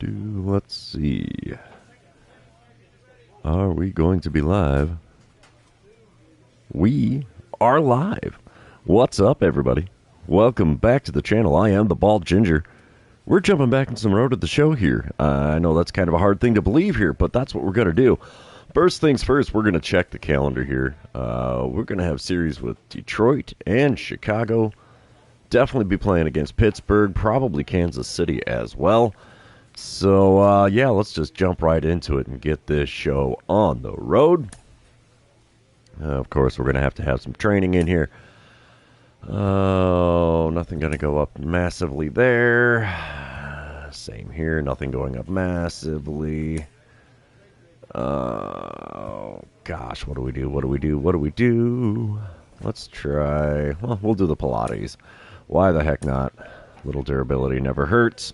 Let's see. Are we going to be live? We are live. What's up, everybody? Welcome back to the channel. I am the Bald Ginger. We're jumping back in some road at the show here. I know that's kind of a hard thing to believe here, but that's what we're going to do. First things first, we're going to check the calendar here. We're going to have series with Detroit and Chicago. Definitely be playing against Pittsburgh, probably Kansas City as well. So, yeah, let's just jump right into it and get this show on the road. Of course, we're going to have some training in here. Oh, nothing going to go up massively there. Same here, nothing going up massively. Oh, gosh, what do we do? Let's try, well, we'll do the Pilates. Why the heck not? Little durability never hurts.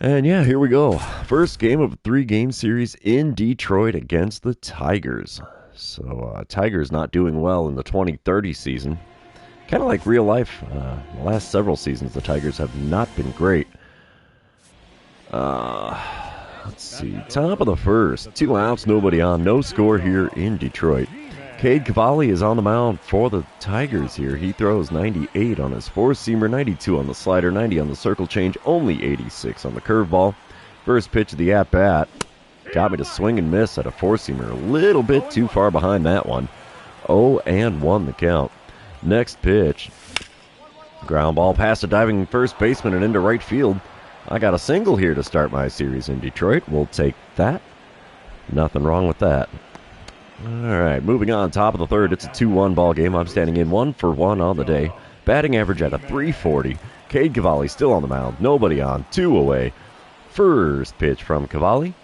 And yeah, here we go. First game of a 3-game series in Detroit against the Tigers. So, Tigers not doing well in the 2030 season. Kind of like real life. The last several seasons, the Tigers have not been great. Let's see. Top of the first. 2 outs, nobody on. No score here in Detroit. Cade Cavalli is on the mound for the Tigers here. He throws 98 on his 4-seamer, 92 on the slider, 90 on the circle change, only 86 on the curveball. First pitch of the at-bat got me to swing and miss at a 4-seamer. A little bit too far behind that one. 0-1 the count. Next pitch. Ground ball past a diving first baseman and into right field. I got a single here to start my series in Detroit. We'll take that. Nothing wrong with that. All right, moving on, top of the third. It's a 2-1 ball game. I'm standing in 1-for-1 on the day. Batting average at a .340. Cade Cavalli still on the mound. Nobody on. 2 away. First pitch from Cavalli.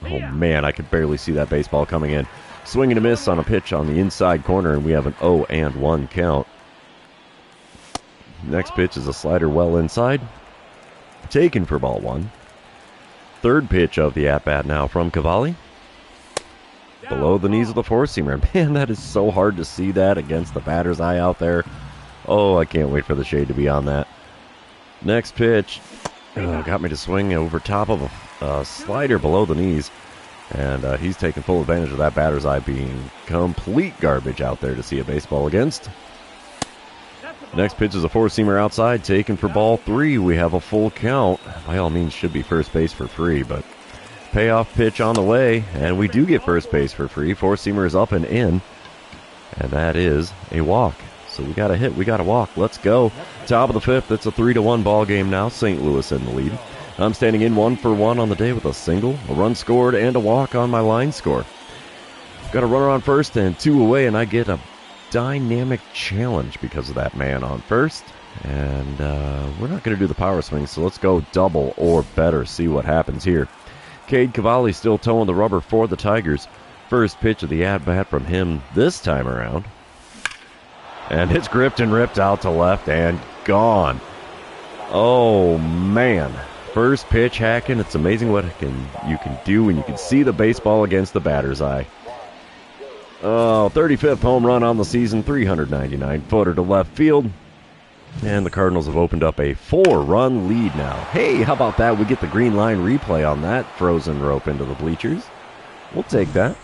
Oh, man, I could barely see that baseball coming in. Swing and a miss on a pitch on the inside corner, and we have an 0-1 count. Next pitch is a slider well inside. Taken for ball 1. Third pitch of the at-bat now from Cavalli. Below the knees of the 4-seamer. Man, that is so hard to see that against the batter's eye out there. Oh, I can't wait for the shade to be on that. Next pitch. Got me to swing over top of a slider below the knees. And he's taking full advantage of that batter's eye being complete garbage out there to see a baseball against. Next pitch is a 4-seamer outside, taken for ball 3. We have a full count. By all means, should be first base for free, but payoff pitch on the way, and we do get first base for free. 4-seamer is up and in, and that is a walk. So we got a hit, we got a walk. Let's go. Top of the 5th, it's a 3-1 ball game now. St. Louis in the lead. I'm standing in 1-for-1 on the day with a single, a run scored, and a walk on my line score. Got a runner on first and 2 away, and I get a dynamic challenge because of that man on first. And we're not going to do the power swing, so let's go double or better, see what happens here. Cade Cavalli still towing the rubber for the Tigers. First pitch of the at-bat from him this time around. And it's gripped and ripped out to left and gone. Oh, man. First pitch hacking. It's amazing what you can do when you can see the baseball against the batter's eye. Oh, 35th home run on the season, 399-footer to left field. And the Cardinals have opened up a 4-run lead now. Hey, how about that? We get the green line replay on that frozen rope into the bleachers. We'll take that.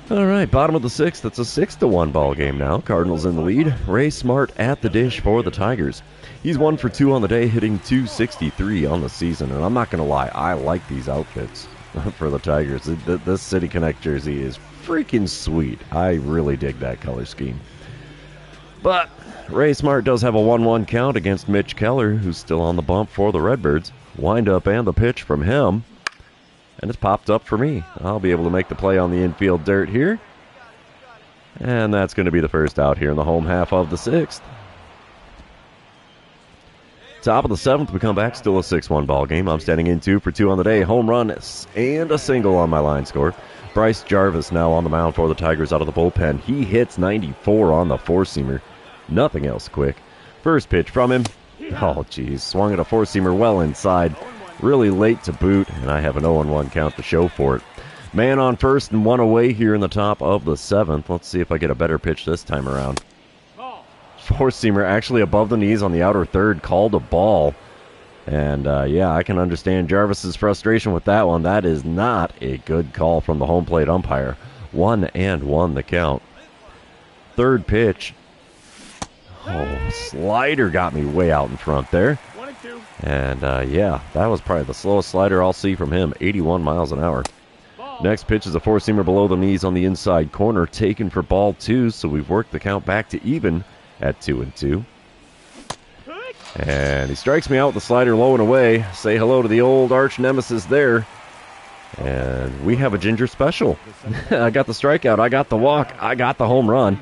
All right, bottom of the 6th. It's a 6-1 ball game now. Cardinals in the lead. Ray Smart at the dish for the Tigers. He's 1-for-2 on the day, hitting .263 on the season. And I'm not going to lie, I like these outfits for the Tigers. This City Connect jersey is freaking sweet. I really dig that color scheme. But Ray Smart does have a 1-1 count against Mitch Keller, who's still on the bump for the Redbirds. Windup and the pitch from him. And it's popped up for me. I'll be able to make the play on the infield dirt here. And that's going to be the first out here in the home half of the 6th. Top of the 7th, we come back, still a 6-1 ball game. I'm standing in 2-for-2 on the day. Home run and a single on my line score. Bryce Jarvis now on the mound for the Tigers out of the bullpen. He hits 94 on the 4-seamer. Nothing else quick. First pitch from him. Oh, geez. Swung at a 4-seamer well inside. Really late to boot, and I have an 0-1 count to show for it. Man on first and 1 away here in the top of the 7th. Let's see if I get a better pitch this time around. 4-seamer actually above the knees on the outer third. Called a ball. And, yeah, I can understand Jarvis's frustration with that one. That is not a good call from the home plate umpire. 1-1 the count. Third pitch. Oh, slider got me way out in front there. And, yeah, that was probably the slowest slider I'll see from him. 81 miles an hour. Next pitch is a four-seamer below the knees on the inside corner, taken for ball 2, so we've worked the count back to even at 2-2. And he strikes me out with the slider low and away. Say hello to the old arch nemesis there. And we have a Ginger special. I got the strikeout, I got the walk, I got the home run.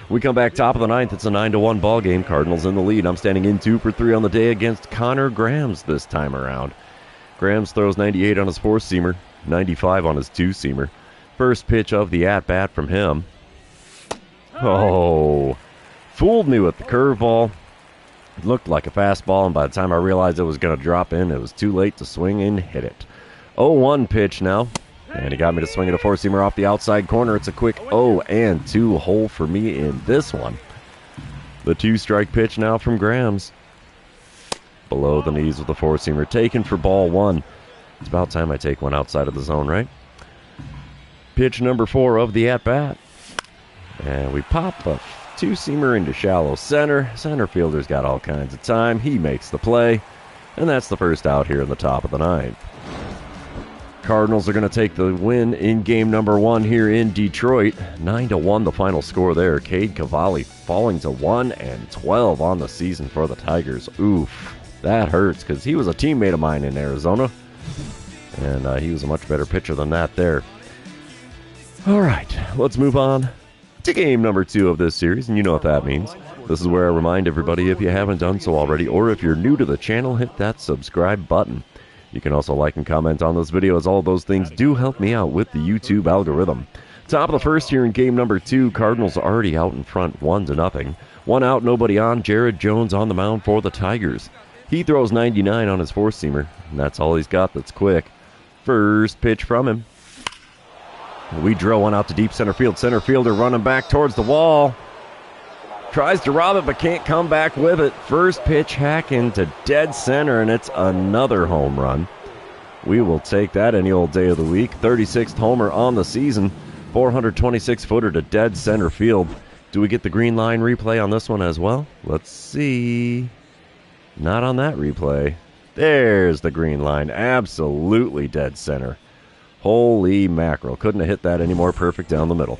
We come back top of the ninth. It's a 9-1 ball game. Cardinals in the lead. I'm standing in 2 for 3 on the day against Connor Grams this time around. Grams throws 98 on his four-seamer, 95 on his two-seamer. First pitch of the at-bat from him. Oh, fooled me with the curveball. It looked like a fastball, and by the time I realized it was going to drop in, it was too late to swing and hit it. 0-1 pitch now. And he got me to swing at a four-seamer off the outside corner. It's a quick 0-2 hole for me in this one. The 2-strike pitch now from Grams. Below the knees with a four-seamer, taken for ball 1. It's about time I take one outside of the zone, right? Pitch number 4 of the at-bat. And we pop a two-seamer into shallow center. Center fielder's got all kinds of time. He makes the play. And that's the first out here in the top of the ninth. Cardinals are going to take the win in game number 1 here in Detroit. 9-1 the final score there. Cade Cavalli falling to 1-12 on the season for the Tigers. Oof, that hurts because he was a teammate of mine in Arizona. And he was a much better pitcher than that there. All right, let's move on to game number 2 of this series, and you know what that means. This is where I remind everybody, if you haven't done so already, or if you're new to the channel, hit that subscribe button. You can also like and comment on this video, as all those things do help me out with the YouTube algorithm. Top of the first here in game number 2, Cardinals already out in front 1-0. 1 out, nobody on. Jared Jones on the mound for the Tigers. He throws 99 on his four-seamer, and that's all he's got that's quick. First pitch from him. We drill one out to deep center field. Center fielder running back towards the wall. Tries to rob it, but can't come back with it. First pitch hack into dead center, and it's another home run. We will take that any old day of the week. 36th homer on the season. 426-footer to dead center field. Do we get the green line replay on this one as well? Let's see. Not on that replay. There's the green line. Absolutely dead center. Holy mackerel. Couldn't have hit that any more perfect down the middle.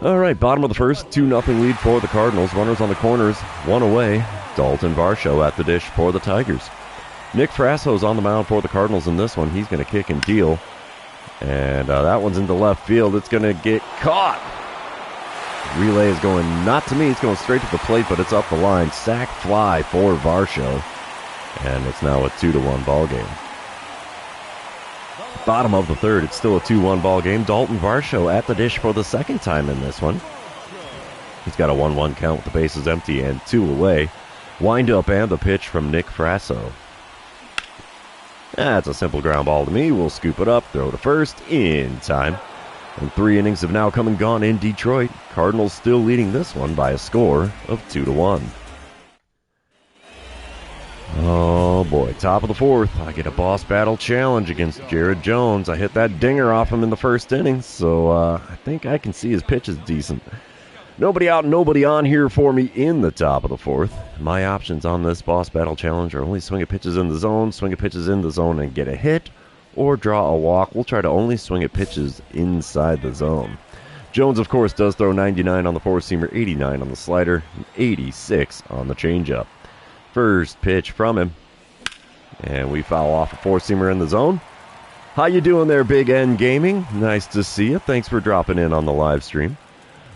All right, bottom of the first, 2-0 lead for the Cardinals. Runners on the corners, 1 away. Dalton Varsho at the dish for the Tigers. Nick Frasso's on the mound for the Cardinals in this one. He's going to kick and deal. And that one's into left field. It's going to get caught. Relay is going not to me. It's going straight to the plate, but it's up the line. Sack fly for Varsho. And it's now a 2-1 ball game. Bottom of the third, it's still a 2-1 ball game. Dalton Varsho at the dish for the second time in this one. He's got a 1-1 count with the bases empty and 2 away. Wind up and the pitch from Nick Frasso. That's a simple ground ball to me. We'll scoop it up, throw to first in time. And 3 innings have now come and gone in Detroit. Cardinals still leading this one by a score of 2-1. Oh boy, top of the fourth. I get a boss battle challenge against Jared Jones. I hit that dinger off him in the first inning, so I think I can see his pitch is decent. Nobody out, nobody on here for me in the top of the fourth. My options on this boss battle challenge are only swing at pitches in the zone, swing at pitches in the zone and get a hit, or draw a walk. We'll try to only swing at pitches inside the zone. Jones, of course, does throw 99 on the four-seamer, 89 on the slider, and 86 on the changeup. First pitch from him. And we foul off a four-seamer in the zone. How you doing there, Big N Gaming? Nice to see you. Thanks for dropping in on the live stream.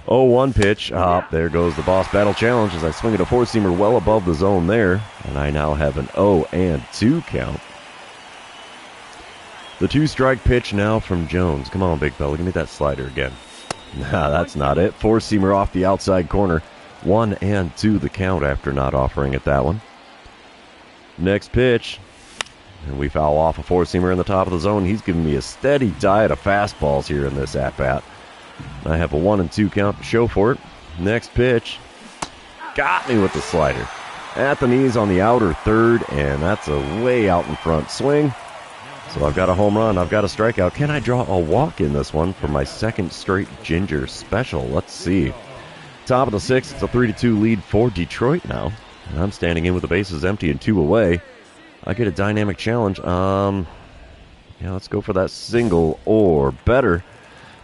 0-1 pitch. There goes the boss battle challenge as I swing at a four-seamer well above the zone there. And I now have an 0-2 count. The 2-strike pitch now from Jones. Come on, big fella. Give me that slider again. Nah, that's not it. Four-seamer off the outside corner. 1-2 the count after not offering it that one. Next pitch. And we foul off a four-seamer in the top of the zone. He's giving me a steady diet of fastballs here in this at-bat. I have a 1-2 count to show for it. Next pitch. Got me with the slider. At the knees on the outer third, and that's a way out in front swing. So I've got a home run, I've got a strikeout. Can I draw a walk in this one for my second straight Ginger special? Let's see. Top of the sixth, it's a 3-2 lead for Detroit now. And I'm standing in with the bases empty and 2 away. I get a dynamic challenge. Yeah, let's go for that single or better.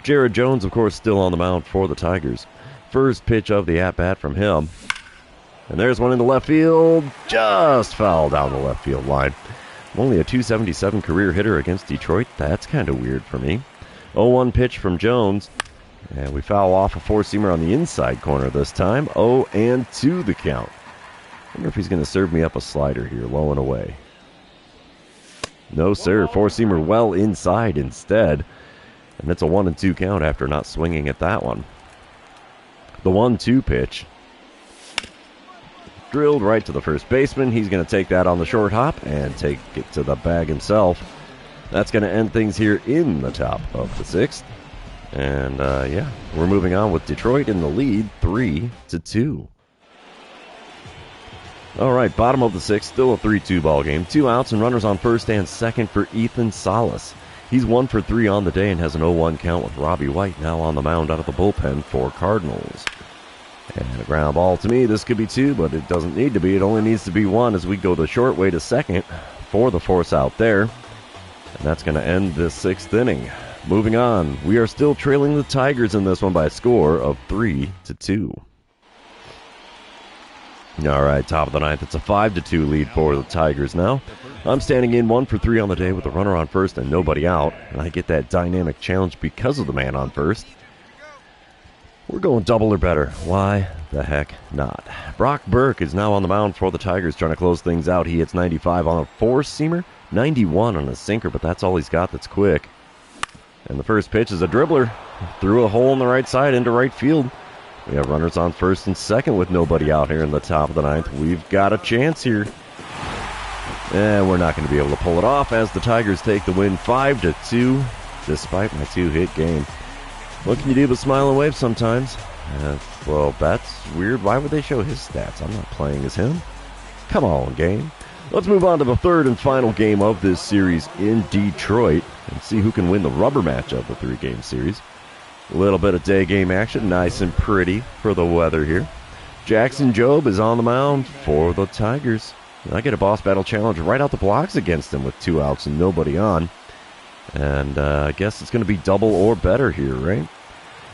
Jared Jones, of course, still on the mound for the Tigers. First pitch of the at-bat from him. And there's one into left field. Just foul down the left field line. Only a .277 career hitter against Detroit. That's kind of weird for me. 0-1 pitch from Jones. And we foul off a four-seamer on the inside corner this time. 0-2 the count. Wonder if he's going to serve me up a slider here, low and away. No, sir. Four-seamer well inside instead. And it's a 1-2 count after not swinging at that one. The 1-2 pitch. Drilled right to the first baseman. He's going to take that on the short hop and take it to the bag himself. That's going to end things here in the top of the sixth. And, yeah, we're moving on with Detroit in the lead, 3-2. All right, bottom of the sixth, still a 3-2 ball game. 2 outs and runners on first and second for Ethan Salas. He's 1 for 3 on the day and has an 0-1 count with Robbie White now on the mound out of the bullpen for Cardinals. And a ground ball to me. This could be 2, but it doesn't need to be. It only needs to be 1 as we go the short way to second for the force out there. And that's going to end this 6th inning. Moving on, we are still trailing the Tigers in this one by a score of 3-2. All right, top of the ninth. It's a 5-2 lead for the Tigers now. I'm standing in 1 for 3 on the day with a runner on first and nobody out. And I get that dynamic challenge because of the man on first. We're going double or better. Why the heck not? Brock Burke is now on the mound for the Tigers trying to close things out. He hits 95 on a four-seamer, 91 on a sinker, but that's all he's got that's quick. And the first pitch is a dribbler. Through a hole in the right side into right field. We have runners on first and second with nobody out here in the top of the ninth. We've got a chance here. And we're not going to be able to pull it off as the Tigers take the win 5-2 despite my 2-hit game. What can you do but smile and wave sometimes? Well, that's weird. Why would they show his stats? I'm not playing as him. Come on, game. Let's move on to the third and final game of this series in Detroit and see who can win the rubber match of the 3-game series. A little bit of day game action, nice and pretty for the weather here. Jackson Jobe is on the mound for the Tigers. I get a boss battle challenge right out the blocks against him with 2 outs and nobody on. And I guess it's going to be double or better here, right?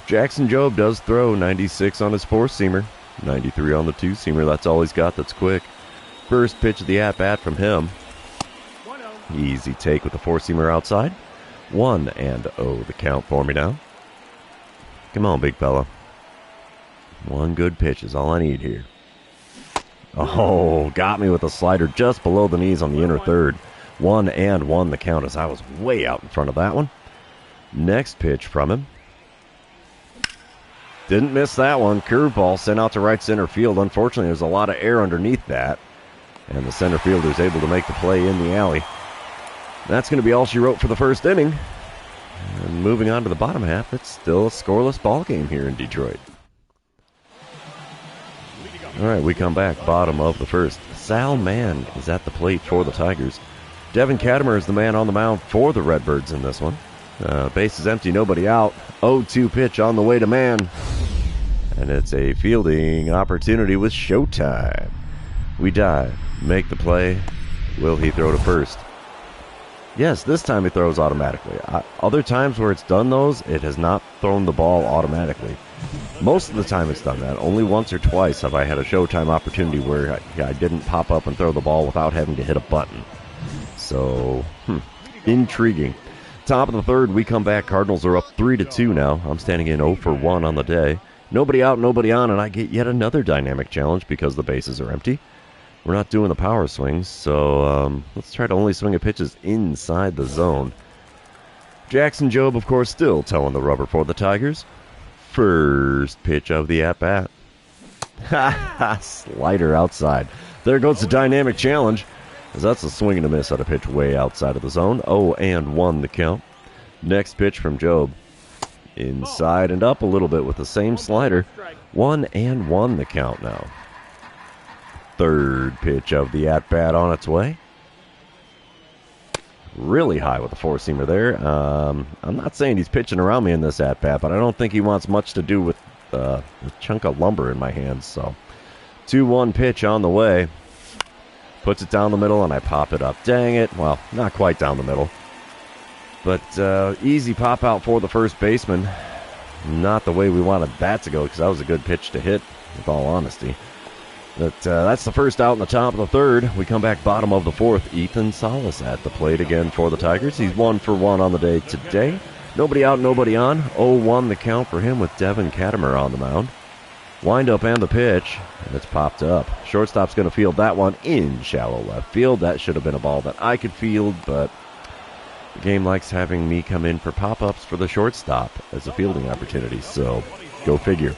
Jackson Jobe does throw 96 on his four-seamer, 93 on the two-seamer. That's all he's got that's quick. First pitch of the at-bat from him. Easy take with the four-seamer outside. 1-0 the count for me now. Come on, big fella. 1 good pitch is all I need here. Oh, got me with a slider just below the knees on the inner third. 1-1 the count as I was way out in front of that one. Next pitch from him. Didn't miss that one. Curveball sent out to right center field. Unfortunately, there's a lot of air underneath that. And the center fielder is able to make the play in the alley. That's going to be all she wrote for the first inning. And moving on to the bottom half, it's still a scoreless ball game here in Detroit. All right, we come back. Bottom of the first. Sal Mann is at the plate for the Tigers. Devin Katimer is the man on the mound for the Redbirds in this one. Base is empty, nobody out. 0-2 pitch on the way to Mann. And it's a fielding opportunity with showtime. We dive, make the play. Will he throw to first? Yes, this time he throws automatically. Other times where it's done those, it has not thrown the ball automatically. Most of the time it's done that. Only once or twice have I had a showtime opportunity where I didn't pop up and throw the ball without having to hit a button. So, intriguing. Top of the third, we come back. Cardinals are up 3-2 now. I'm standing in 0 for 1 on the day. Nobody out, nobody on, and I get yet another dynamic challenge because the bases are empty. We're not doing the power swings, so let's try to only swing at pitches inside the zone. Jackson Jobe, of course, still towing the rubber for the Tigers. First pitch of the at-bat. Slider outside. There goes the dynamic challenge, as that's a swing and a miss at a pitch way outside of the zone. 0-1 the count. Next pitch from Jobe. Inside and up a little bit with the same slider. 1-1 the count now. Third pitch of the at-bat on its way. Really high with the four-seamer there. I'm not saying he's pitching around me in this at-bat, but I don't think he wants much to do with a chunk of lumber in my hands. So 2-1 pitch on the way. Puts it down the middle, and I pop it up. Dang it. Well, not quite down the middle. But easy pop out for the first baseman. Not the way we wanted that to go, because that was a good pitch to hit, with all honesty. But that's the first out in the top of the third. We come back bottom of the fourth. Ethan Salas at the plate again for the Tigers. He's 1 for 1 on the day today. Nobody out, nobody on. 0-1 the count for him with Devin Katimer on the mound. Wind up and the pitch, and it's popped up. Shortstop's going to field that one in shallow left field. That should have been a ball that I could field, but the game likes having me come in for pop-ups for the shortstop as a fielding opportunity, so go figure.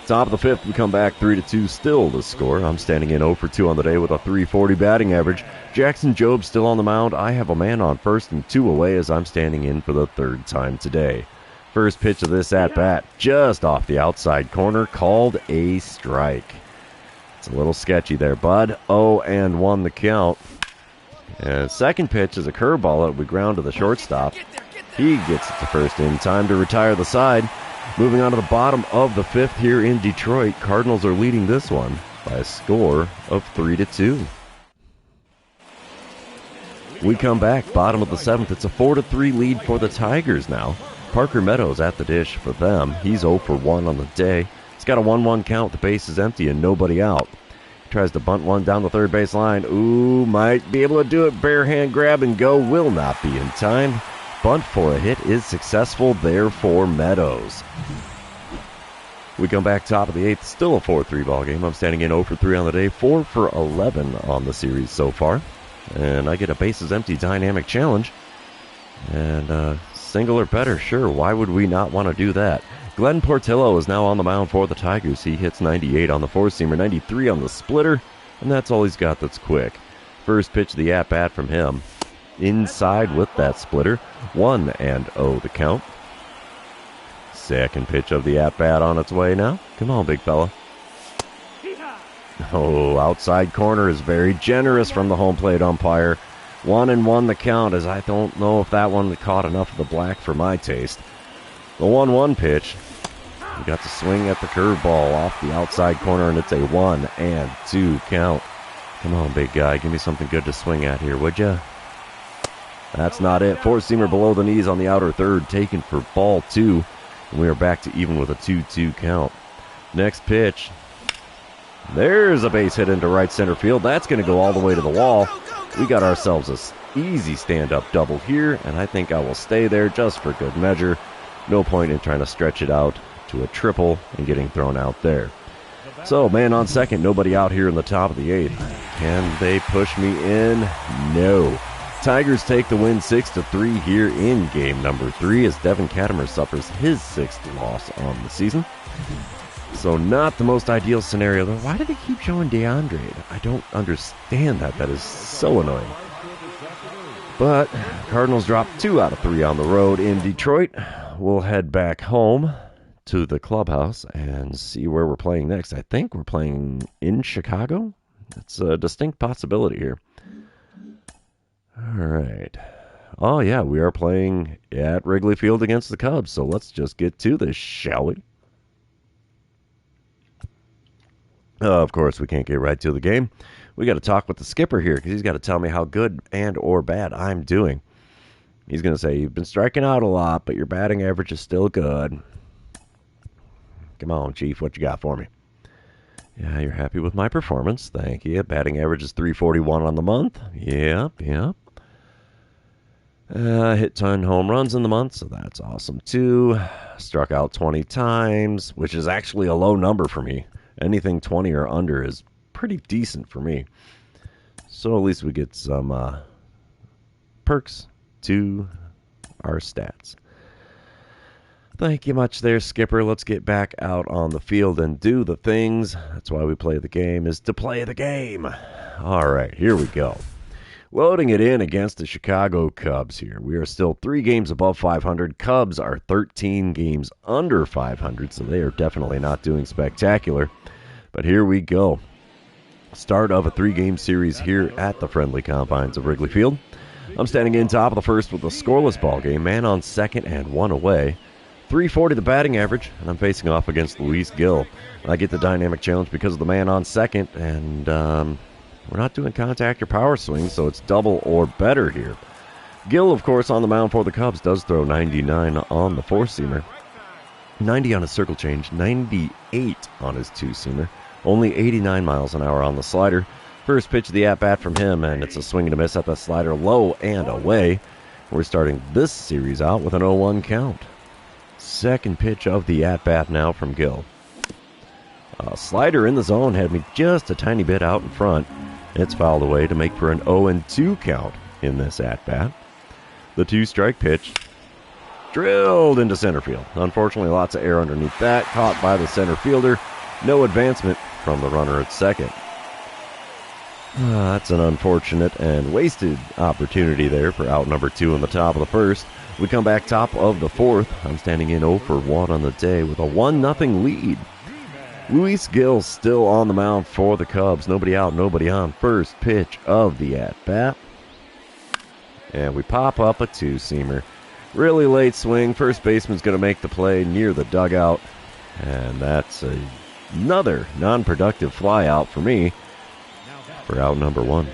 Top of the fifth, we come back 3-2, still the score. I'm standing in 0 for 2 on the day with a .340 batting average. Jackson Jobe still on the mound. I have a man on first and 2 away as I'm standing in for the third time today. First pitch of this at-bat, just off the outside corner, called a strike. It's a little sketchy there, bud. 0-1 the count. And second pitch is a curveball that we ground to the shortstop. He gets it to first in time to retire the side. Moving on to the bottom of the fifth here in Detroit. Cardinals are leading this one by a score of 3-2. We come back, bottom of the seventh. It's a 4-3 lead for the Tigers now. Parker Meadows at the dish for them. He's 0 for 1 on the day. He's got a 1-1 count. The base is empty and nobody out. He tries to bunt one down the third base line. Ooh, might be able to do it. Bare hand grab and go. Will not be in time. Bunt for a hit is successful there for Meadows. We come back top of the eighth. Still a 4-3 ball game. I'm standing in 0 for 3 on the day. 4 for 11 on the series so far. And I get a bases empty dynamic challenge. And single or better, sure. Why would we not want to do that? Glenn Portillo is now on the mound for the Tigers. He hits 98 on the four-seamer, 93 on the splitter, and that's all he's got that's quick. First pitch of the at-bat from him. Inside with that splitter. 1-0 the count. Second pitch of the at-bat on its way now. Come on, big fella. Oh, outside corner is very generous from the home plate umpire. 1-1 the count, as I don't know if that one caught enough of the black for my taste. The 1-1 pitch. We got to swing at the curveball off the outside corner, and it's a 1-2 count. Come on, big guy. Give me something good to swing at here, would ya? That's not it. Four-seamer below the knees on the outer third, taken for ball 2. And we are back to even with a 2-2 count. Next pitch. There's a base hit into right center field. That's going to go all the way to the wall. We got ourselves an easy stand-up double here, and I think I will stay there just for good measure. No point in trying to stretch it out to a triple and getting thrown out there. So, man on second, nobody out here in the top of the eighth. Can they push me in? No. Tigers take the win 6-3 here in game number 3 as Devin Katimer suffers his 6th loss on the season. So not the most ideal scenario, though. Why do they keep showing DeAndre? I don't understand that. That is so annoying. But Cardinals drop 2 out of 3 on the road in Detroit. We'll head back home to the clubhouse and see where we're playing next. I think we're playing in Chicago. It's a distinct possibility here. All right. Oh, yeah, we are playing at Wrigley Field against the Cubs. So let's just get to this, shall we? Of course, we can't get right to the game. We got to talk with the skipper here because he's got to tell me how good and or bad I'm doing. He's going to say, you've been striking out a lot, but your batting average is still good. Come on, Chief, what you got for me? Yeah, you're happy with my performance. Thank you. Batting average is .341 on the month. Yep. Hit 10 home runs in the month, so that's awesome too. Struck out 20 times, which is actually a low number for me. Anything 20 or under is pretty decent for me. So at least we get some perks to our stats. Thank you much there, Skipper. Let's get back out on the field and do the things. That's why we play the game, is to play the game. All right, here we go. Loading it in against the Chicago Cubs here. We are still 3 games above 500. Cubs are 13 games under 500, so they are definitely not doing spectacular. But here we go. Start of a 3-game series here at the friendly confines of Wrigley Field. I'm standing in top of the first with a scoreless ball game, man on second and one away. 340 the batting average, and I'm facing off against Luis Gil. I get the dynamic challenge because of the man on second, and we're not doing contact or power swing, so it's double or better here. Gil, of course, on the mound for the Cubs, does throw 99 on the four-seamer, 90 on his circle change, 98 on his two-seamer, only 89 miles an hour on the slider. First pitch of the at-bat from him, and it's a swing and a miss at the slider, low and away. We're starting this series out with an 0-1 count. Second pitch of the at-bat now from Gil. A slider in the zone had me just a tiny bit out in front. It's fouled away to make for an 0-2 count in this at-bat. The 2-strike pitch drilled into center field. Unfortunately, lots of air underneath that. Caught by the center fielder. No advancement from the runner at second. That's an unfortunate and wasted opportunity there for out number 2 in the top of the first. We come back top of the fourth. I'm standing in 0 for 1 on the day with a 1-0 lead. Luis Gil still on the mound for the Cubs. Nobody out, nobody on. First pitch of the at-bat. And we pop up a two-seamer. Really late swing. First baseman's going to make the play near the dugout. And that's another non-productive fly out for me for out number 1.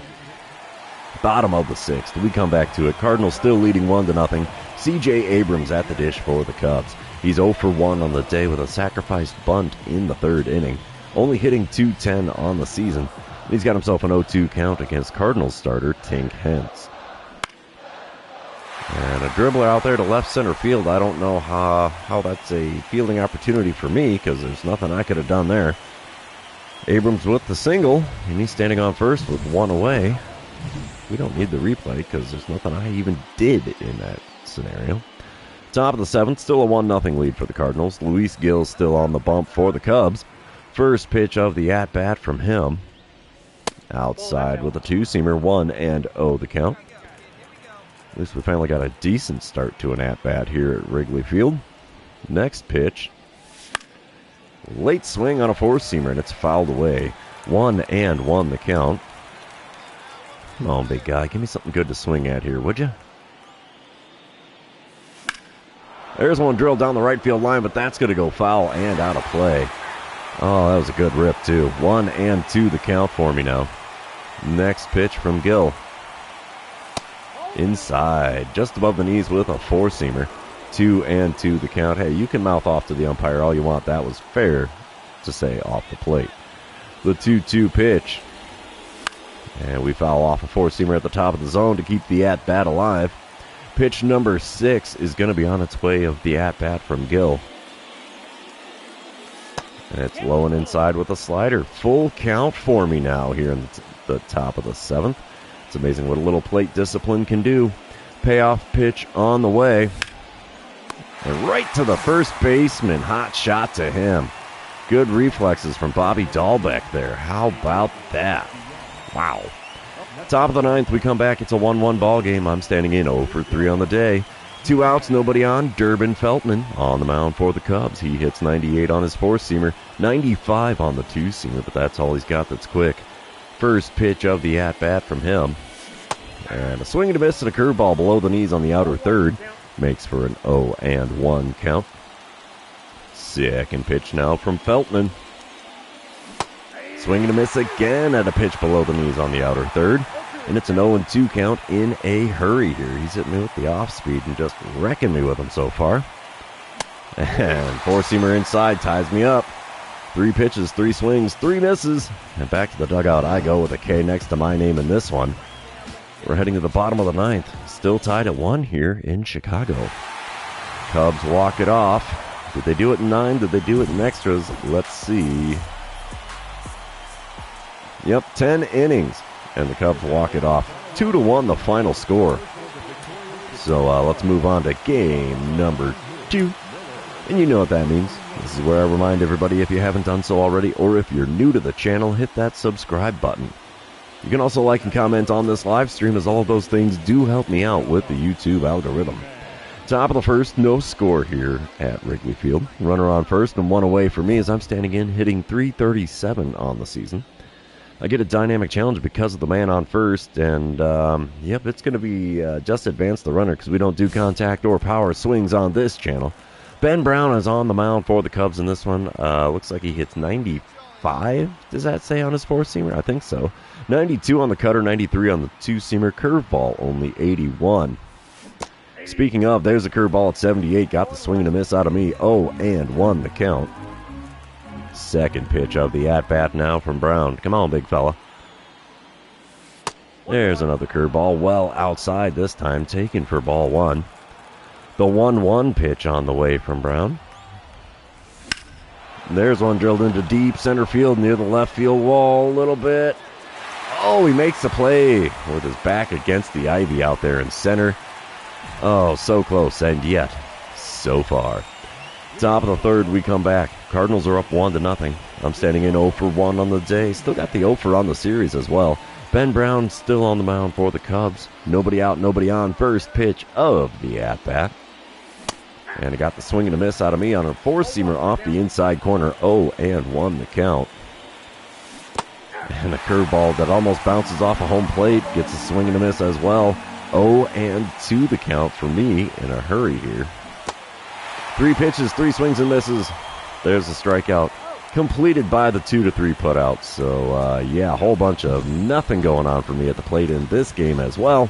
Bottom of the sixth. We come back to it. Cardinals still leading 1-0. C.J. Abrams at the dish for the Cubs. He's 0 for 1 on the day with a sacrificed bunt in the third inning. Only hitting .210 on the season. He's got himself an 0-2 count against Cardinals starter Tink Hence. And a dribbler out there to left center field. I don't know how that's a fielding opportunity for me because there's nothing I could have done there. Abrams with the single, and he's standing on first with 1 away. We don't need the replay because there's nothing I even did in that scenario. Top of the seventh, still a 1-0 lead for the Cardinals. Luis Gil still on the bump for the Cubs. First pitch of the at-bat from him. Outside with a two-seamer, 1-0 the count. At least we finally got a decent start to an at-bat here at Wrigley Field. Next pitch. Late swing on a four-seamer, and it's fouled away. 1-1 the count. Come on, big guy. Give me something good to swing at here, would you? There's one drilled down the right field line, but that's going to go foul and out of play. Oh, that was a good rip, too. 1-2 the count for me now. Next pitch from Gil. Inside, just above the knees with a four-seamer. 2-2 the count. Hey, you can mouth off to the umpire all you want. That was fair to say off the plate. The 2-2 pitch. And we foul off a four-seamer at the top of the zone to keep the at-bat alive. Pitch number 6 is going to be on its way of the at-bat from Gil. And it's low and inside with a slider. Full count for me now here in the top of the 7th. It's amazing what a little plate discipline can do. Payoff pitch on the way. And right to the first baseman. Hot shot to him. Good reflexes from Bobby Dahlbeck there. How about that? Wow. Top of the 9th, we come back. It's a 1-1 ball game. I'm standing in 0 for 3 on the day. 2 outs, nobody on. Durbin Feltman on the mound for the Cubs. He hits 98 on his four-seamer, 95 on the two-seamer, but that's all he's got that's quick. First pitch of the at-bat from him. And a swing and a miss and a curveball below the knees on the outer third. Makes for an 0-1 count. Second pitch now from Feltman. Swing and a miss again at a pitch below the knees on the outer third. And it's an 0-2 count in a hurry here. He's hitting me with the off-speed and just wrecking me with him so far. And four-seamer inside ties me up. 3 pitches, 3 swings, 3 misses. And back to the dugout I go with a K next to my name in this one. We're heading to the bottom of the 9th. Still tied at 1 here in Chicago. Cubs walk it off. Did they do it in 9? Did they do it in extras? Let's see. Yep, 10 innings. And the Cubs walk it off. 2-1 the final score. So let's move on to game number 2. And you know what that means. This is where I remind everybody, if you haven't done so already, or if you're new to the channel, hit that subscribe button. You can also like and comment on this live stream, as all of those things do help me out with the YouTube algorithm. Top of the first, no score here at Wrigley Field. Runner on first and 1 away for me as I'm standing in, hitting .337 on the season. I get a dynamic challenge because of the man on first, and yep, it's going to be just advance the runner because we don't do contact or power swings on this channel. Ben Brown is on the mound for the Cubs in this one. Looks like he hits 95, does that say on his four-seamer? I think so. 92 on the cutter, 93 on the two-seamer, curveball only 81. Speaking of, there's a curveball at 78, got the swing and a miss out of me. 0-1 the count. Second pitch of the at-bat now from Brown. Come on, big fella. There's another curveball, well outside this time, taken for ball one. The 1-1 pitch on the way from Brown. There's one drilled into deep center field near the left field wall a little bit. Oh, he makes the play with his back against the ivy out there in center. Oh, so close, and yet so far. Top of the third, we come back. Cardinals are up 1-0. I'm standing in 0 for 1 on the day. Still got the 0 for on the series as well. Ben Brown still on the mound for the Cubs. Nobody out, nobody on. First pitch of the at-bat. And he got the swing and a miss out of me on a four-seamer off the inside corner. 0-1 the count. And a curveball that almost bounces off a home plate. Gets a swing and a miss as well. 0-2 the count for me in a hurry here. 3 pitches, 3 swings and misses. There's a strikeout. Completed by the 2-3 putout. So, yeah, a whole bunch of nothing going on for me at the plate in this game as well.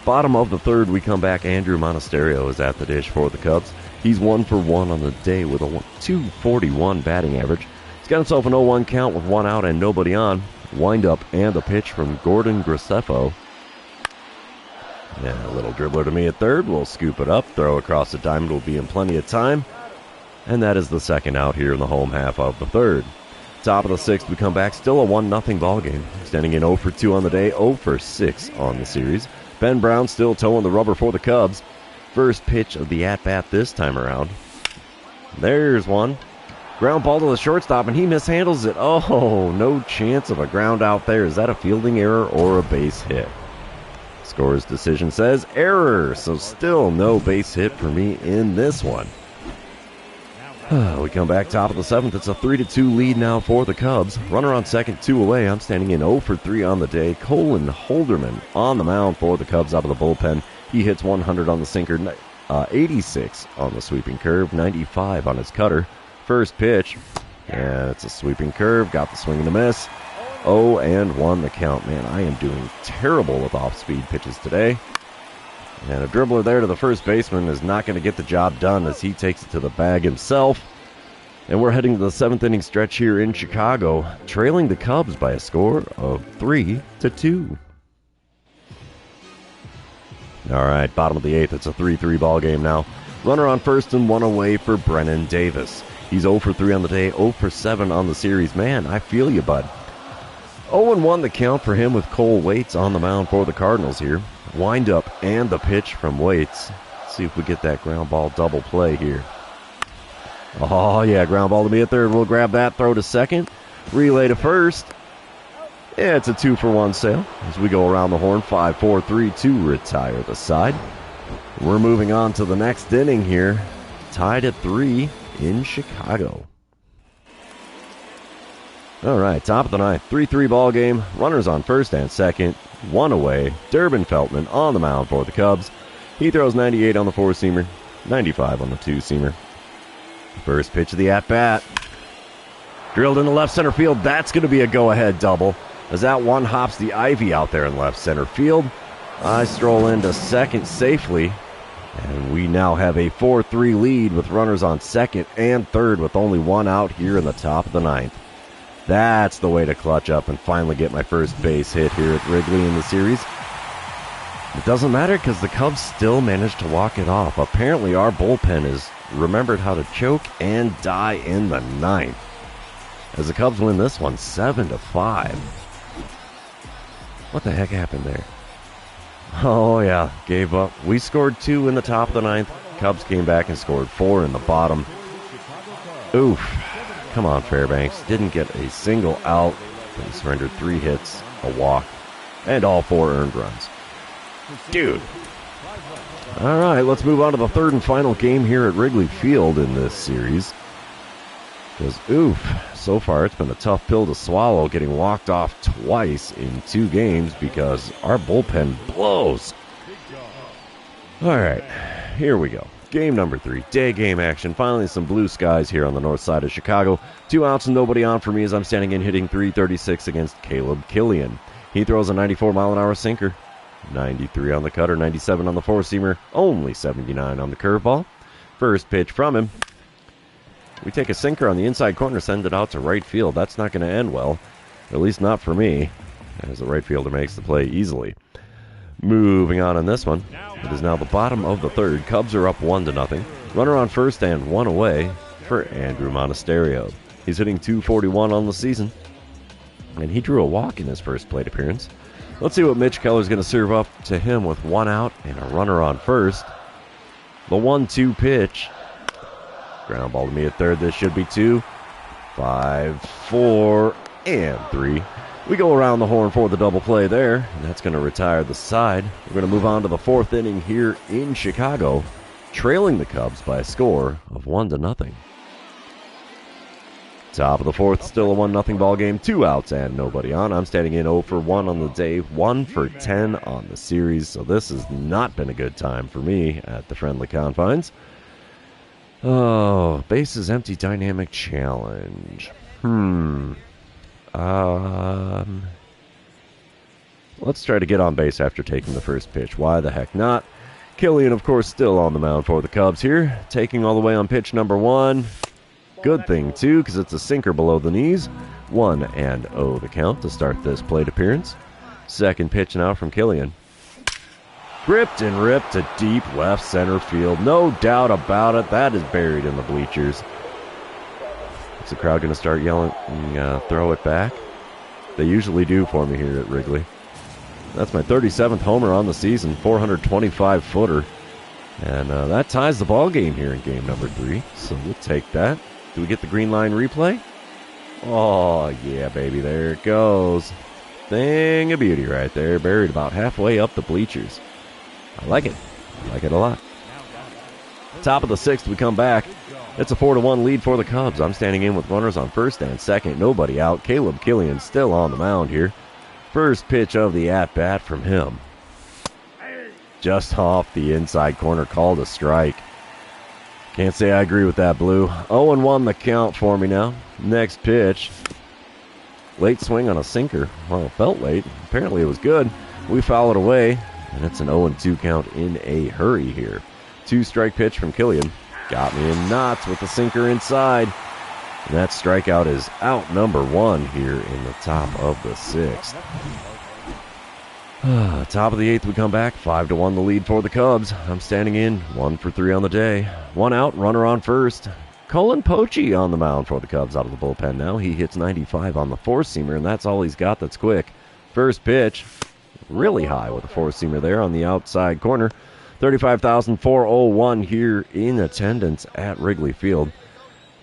Bottom of the third, we come back. Andrew Monasterio is at the dish for the Cubs. He's 1 for 1 on the day with a .241 batting average. He's got himself an 0-1 count with 1 out and nobody on. Wind up and a pitch from Gordon Graceffo. Yeah, a little dribbler to me at third. We'll scoop it up, throw across the diamond. Will be in plenty of time. And that is the second out here in the home half of the third. Top of the sixth, we come back. Still a 1-0 ball game. Standing in 0 for 2 on the day, 0 for 6 on the series. Ben Brown still towing the rubber for the Cubs. First pitch of the at-bat this time around. There's one. Ground ball to the shortstop, and he mishandles it. Oh, no chance of a ground out there. Is that a fielding error or a base hit? Scorer's decision says error, so still no base hit for me in this one. We come back top of the seventh. It's a 3-2 lead now for the Cubs. Runner on second, 2 away. I'm standing in 0 for 3 on the day. Colin Holderman on the mound for the Cubs out of the bullpen. He hits 100 on the sinker, 86 on the sweeping curve, 95 on his cutter. First pitch, and it's a sweeping curve. Got the swing and a miss. 0-1 the count. Man, I am doing terrible with off-speed pitches today. And a dribbler there to the first baseman is not going to get the job done as he takes it to the bag himself. And we're heading to the 7th inning stretch here in Chicago, trailing the Cubs by a score of 3-2. All right, bottom of the 8th, it's a 3-3 ball game now. Runner on first and 1 away for Brennan Davis. He's 0 for 3 on the day, 0 for 7 on the series. Man, I feel you, bud. 0-1 the count for him with Cole Waits on the mound for the Cardinals here. Wind up and the pitch from Waits. Let's see if we get that ground ball double play here. Oh, yeah, ground ball to me at third. We'll grab that, throw to second, relay to first. Yeah, it's a 2-for-1 sale as we go around the horn. 5-4-3 to retire the side. We're moving on to the next inning here. Tied at 3 in Chicago. All right, top of the ninth, 3-3 ball game. Runners on first and second, 1 away. Durbin Feltman on the mound for the Cubs. He throws 98 on the four-seamer, 95 on the two-seamer. First pitch of the at-bat. Drilled into left center field. That's going to be a go-ahead double as that one hops the ivy out there in left center field. I stroll into second safely, and we now have a 4-3 lead with runners on second and third with only 1 out here in the top of the ninth. That's the way to clutch up and finally get my first base hit here at Wrigley in the series. It doesn't matter because the Cubs still managed to walk it off. Apparently our bullpen has remembered how to choke and die in the ninth, as the Cubs win this one 7-5. What the heck happened there? Oh yeah, gave up. We scored 2 in the top of the ninth. Cubs came back and scored 4 in the bottom. Oof. Come on, Fairbanks. Didn't get a single out. He surrendered 3 hits, a walk, and all 4 earned runs. Dude. All right, let's move on to the third and final game here at Wrigley Field in this series. Because, oof, so far it's been a tough pill to swallow, getting walked off twice in 2 games because our bullpen blows. All right, here we go. Game number 3, day game action. Finally some blue skies here on the north side of Chicago. 2 outs and nobody on for me as I'm standing in hitting .336 against Caleb Killian. He throws a 94-mile-an-hour sinker, 93 on the cutter, 97 on the four-seamer, only 79 on the curveball. First pitch from him. We take a sinker on the inside corner, send it out to right field. That's not going to end well, at least not for me, as the right fielder makes the play easily. Moving on in this one, it is now the bottom of the 3rd. Cubs are up 1-0. Runner on first and 1 away for Andrew Monasterio. He's hitting .241 on the season, and he drew a walk in his first plate appearance. Let's see what Mitch Keller's going to serve up to him with 1 out and a runner on first. The 1-2 pitch. Ground ball to me at 3rd. This should be 2. 5, 4, and 3. We go around the horn for the double play there, and that's going to retire the side. We're going to move on to the 4th inning here in Chicago, trailing the Cubs by a score of 1-0. Top of the 4th, still a 1-0 ball game. 2 outs and nobody on. I'm standing in 0 for 1 on the day, 1 for 10 on the series, so this has not been a good time for me at the friendly confines. Oh, bases empty dynamic challenge. Let's try to get on base after taking the first pitch. Why the heck not? Killian, of course, still on the mound for the Cubs here. Taking all the way on pitch number 1. Good thing, too, because it's a sinker below the knees. 1-0 the count to start this plate appearance. Second pitch now from Killian. Gripped and ripped to deep left center field. No doubt about it. That is buried in the bleachers. Is the crowd going to start yelling, throw it back? They usually do for me here at Wrigley. That's my 37th homer on the season, 425-footer. And that ties the ball game here in game number 3. So we'll take that. Do we get the green line replay? Oh, yeah, baby. There it goes. Thing of beauty right there. Buried about halfway up the bleachers. I like it. I like it a lot. Top of the 6th, we come back. It's a 4-1 lead for the Cubs. I'm standing in with runners on first and second. Nobody out. Caleb Killian still on the mound here. First pitch of the at-bat from him. Just off the inside corner, called a strike. Can't say I agree with that, Blue. 0-1 the count for me now. Next pitch. Late swing on a sinker. Well, it felt late. Apparently it was good. We foul it away, and it's an 0-2 count in a hurry here. 2-strike pitch from Killian. Got me in knots with the sinker inside. And that strikeout is out number 1 here in the top of the 6th. Top of the 8th, we come back. 5-1 the lead for the Cubs. I'm standing in 1 for 3 on the day. 1 out, runner on first. Colin Poche on the mound for the Cubs out of the bullpen now. He hits 95 on the four-seamer, and that's all he's got that's quick. First pitch, really high with a four-seamer there on the outside corner. 35,401 here in attendance at Wrigley Field.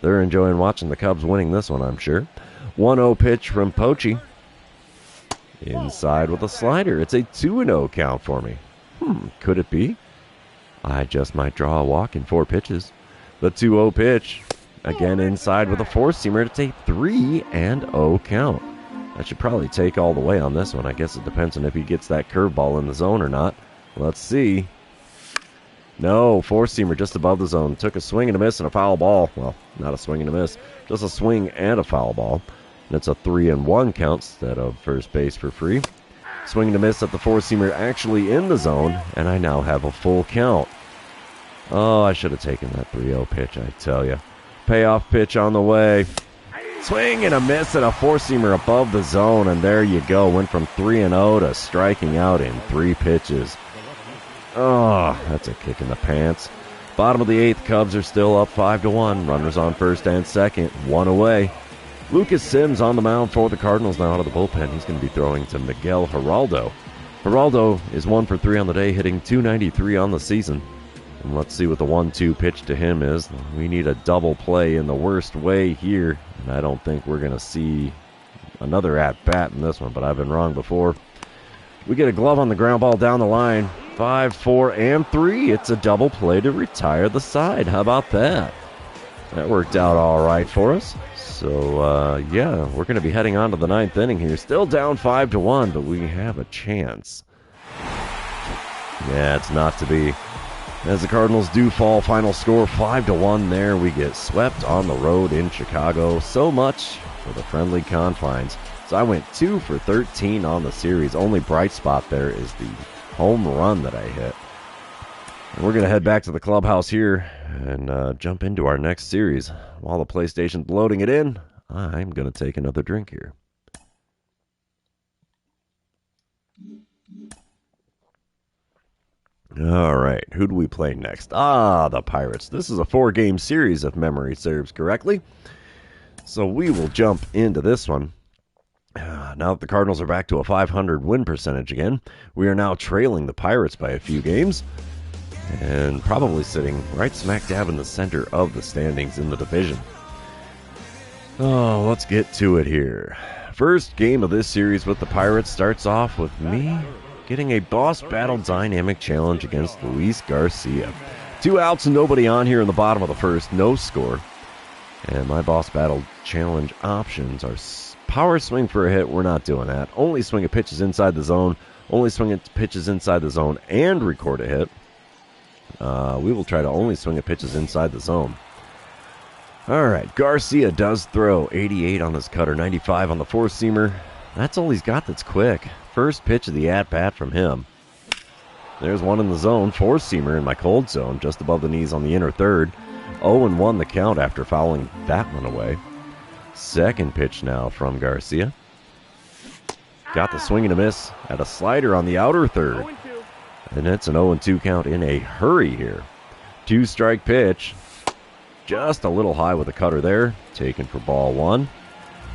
They're enjoying watching the Cubs winning this one, I'm sure. 1-0 pitch from Poche. Inside with a slider. It's a 2-0 count for me. Could it be? I just might draw a walk in 4 pitches. The 2-0 pitch. Again inside with a four-seamer. It's a 3-0 count. I should probably take all the way on this one. I guess it depends on if he gets that curveball in the zone or not. Let's see. No, four-seamer just above the zone. Took a swing and a miss and a foul ball. Well, not a swing and a miss. Just a swing and a foul ball. And it's a 3-1 count instead of first base for free. Swing and a miss at the four-seamer actually in the zone, and I now have a full count. Oh, I should have taken that 3-0 pitch, I tell you. Payoff pitch on the way. Swing and a miss at a four-seamer above the zone, and there you go. Went from 3-0 to striking out in 3 pitches. Oh, that's a kick in the pants. Bottom of the 8th, Cubs are still up 5-1. Runners on first and second, 1 away. Lucas Sims on the mound for the Cardinals now out of the bullpen. He's going to be throwing to Miguel Geraldo. Geraldo is 1 for 3 on the day, hitting .293 on the season. And let's see what the 1-2 pitch to him is. We need a double play in the worst way here. And I don't think we're going to see another at-bat in this one, but I've been wrong before. We get a glove on the ground ball down the line. 5, 4, and 3. It's a double play to retire the side. How about that? That worked out all right for us. So, yeah, we're going to be heading on to the 9th inning here. Still down 5-1, but we have a chance. Yeah, it's not to be. As the Cardinals do fall, final score 5-1 there. We get swept on the road in Chicago. So much for the friendly confines. So I went 2 for 13 on the series. Only bright spot there is the home run that I hit. And we're going to head back to the clubhouse here and jump into our next series. While the PlayStation's loading it in, I'm going to take another drink here. All right, who do we play next? The Pirates. This is a 4-game series, if memory serves correctly. So we will jump into this one. Now that the Cardinals are back to a .500 win percentage again, we are now trailing the Pirates by a few games and probably sitting right smack dab in the center of the standings in the division. Let's get to it here. First game of this series with the Pirates starts off with me getting a boss battle dynamic challenge against Luis Garcia. 2 outs and nobody on here in the bottom of the first, no score. And my boss battle challenge options are power swing for a hit. We're not doing that. Only swing at pitches inside the zone. Only swing at pitches inside the zone and record a hit. We will try to only swing at pitches inside the zone. All right, Garcia does throw 88 on his cutter, 95 on the four-seamer. That's all he's got that's quick. First pitch of the at-bat from him. There's one in the zone, four-seamer in my cold zone, just above the knees on the inner third. 0-1 the count after fouling that one away. Second pitch now from Garcia. Got the swing and a miss at a slider on the outer third. And it's an 0-2 count in a hurry here. 2-strike pitch. Just a little high with the cutter there. Taken for ball 1.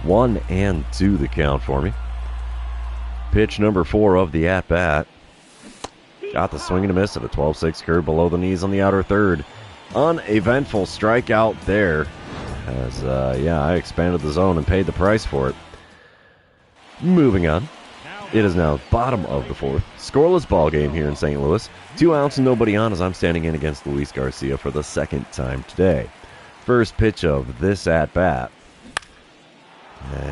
1-2 the count for me. Pitch number 4 of the at-bat. Got the swing and a miss at a 12-6 curve below the knees on the outer third. Uneventful strikeout there. As, I expanded the zone and paid the price for it. Moving on. It is now bottom of the 4th. Scoreless ball game here in St. Louis. 2 outs and nobody on as I'm standing in against Luis Garcia for the second time today. First pitch of this at-bat.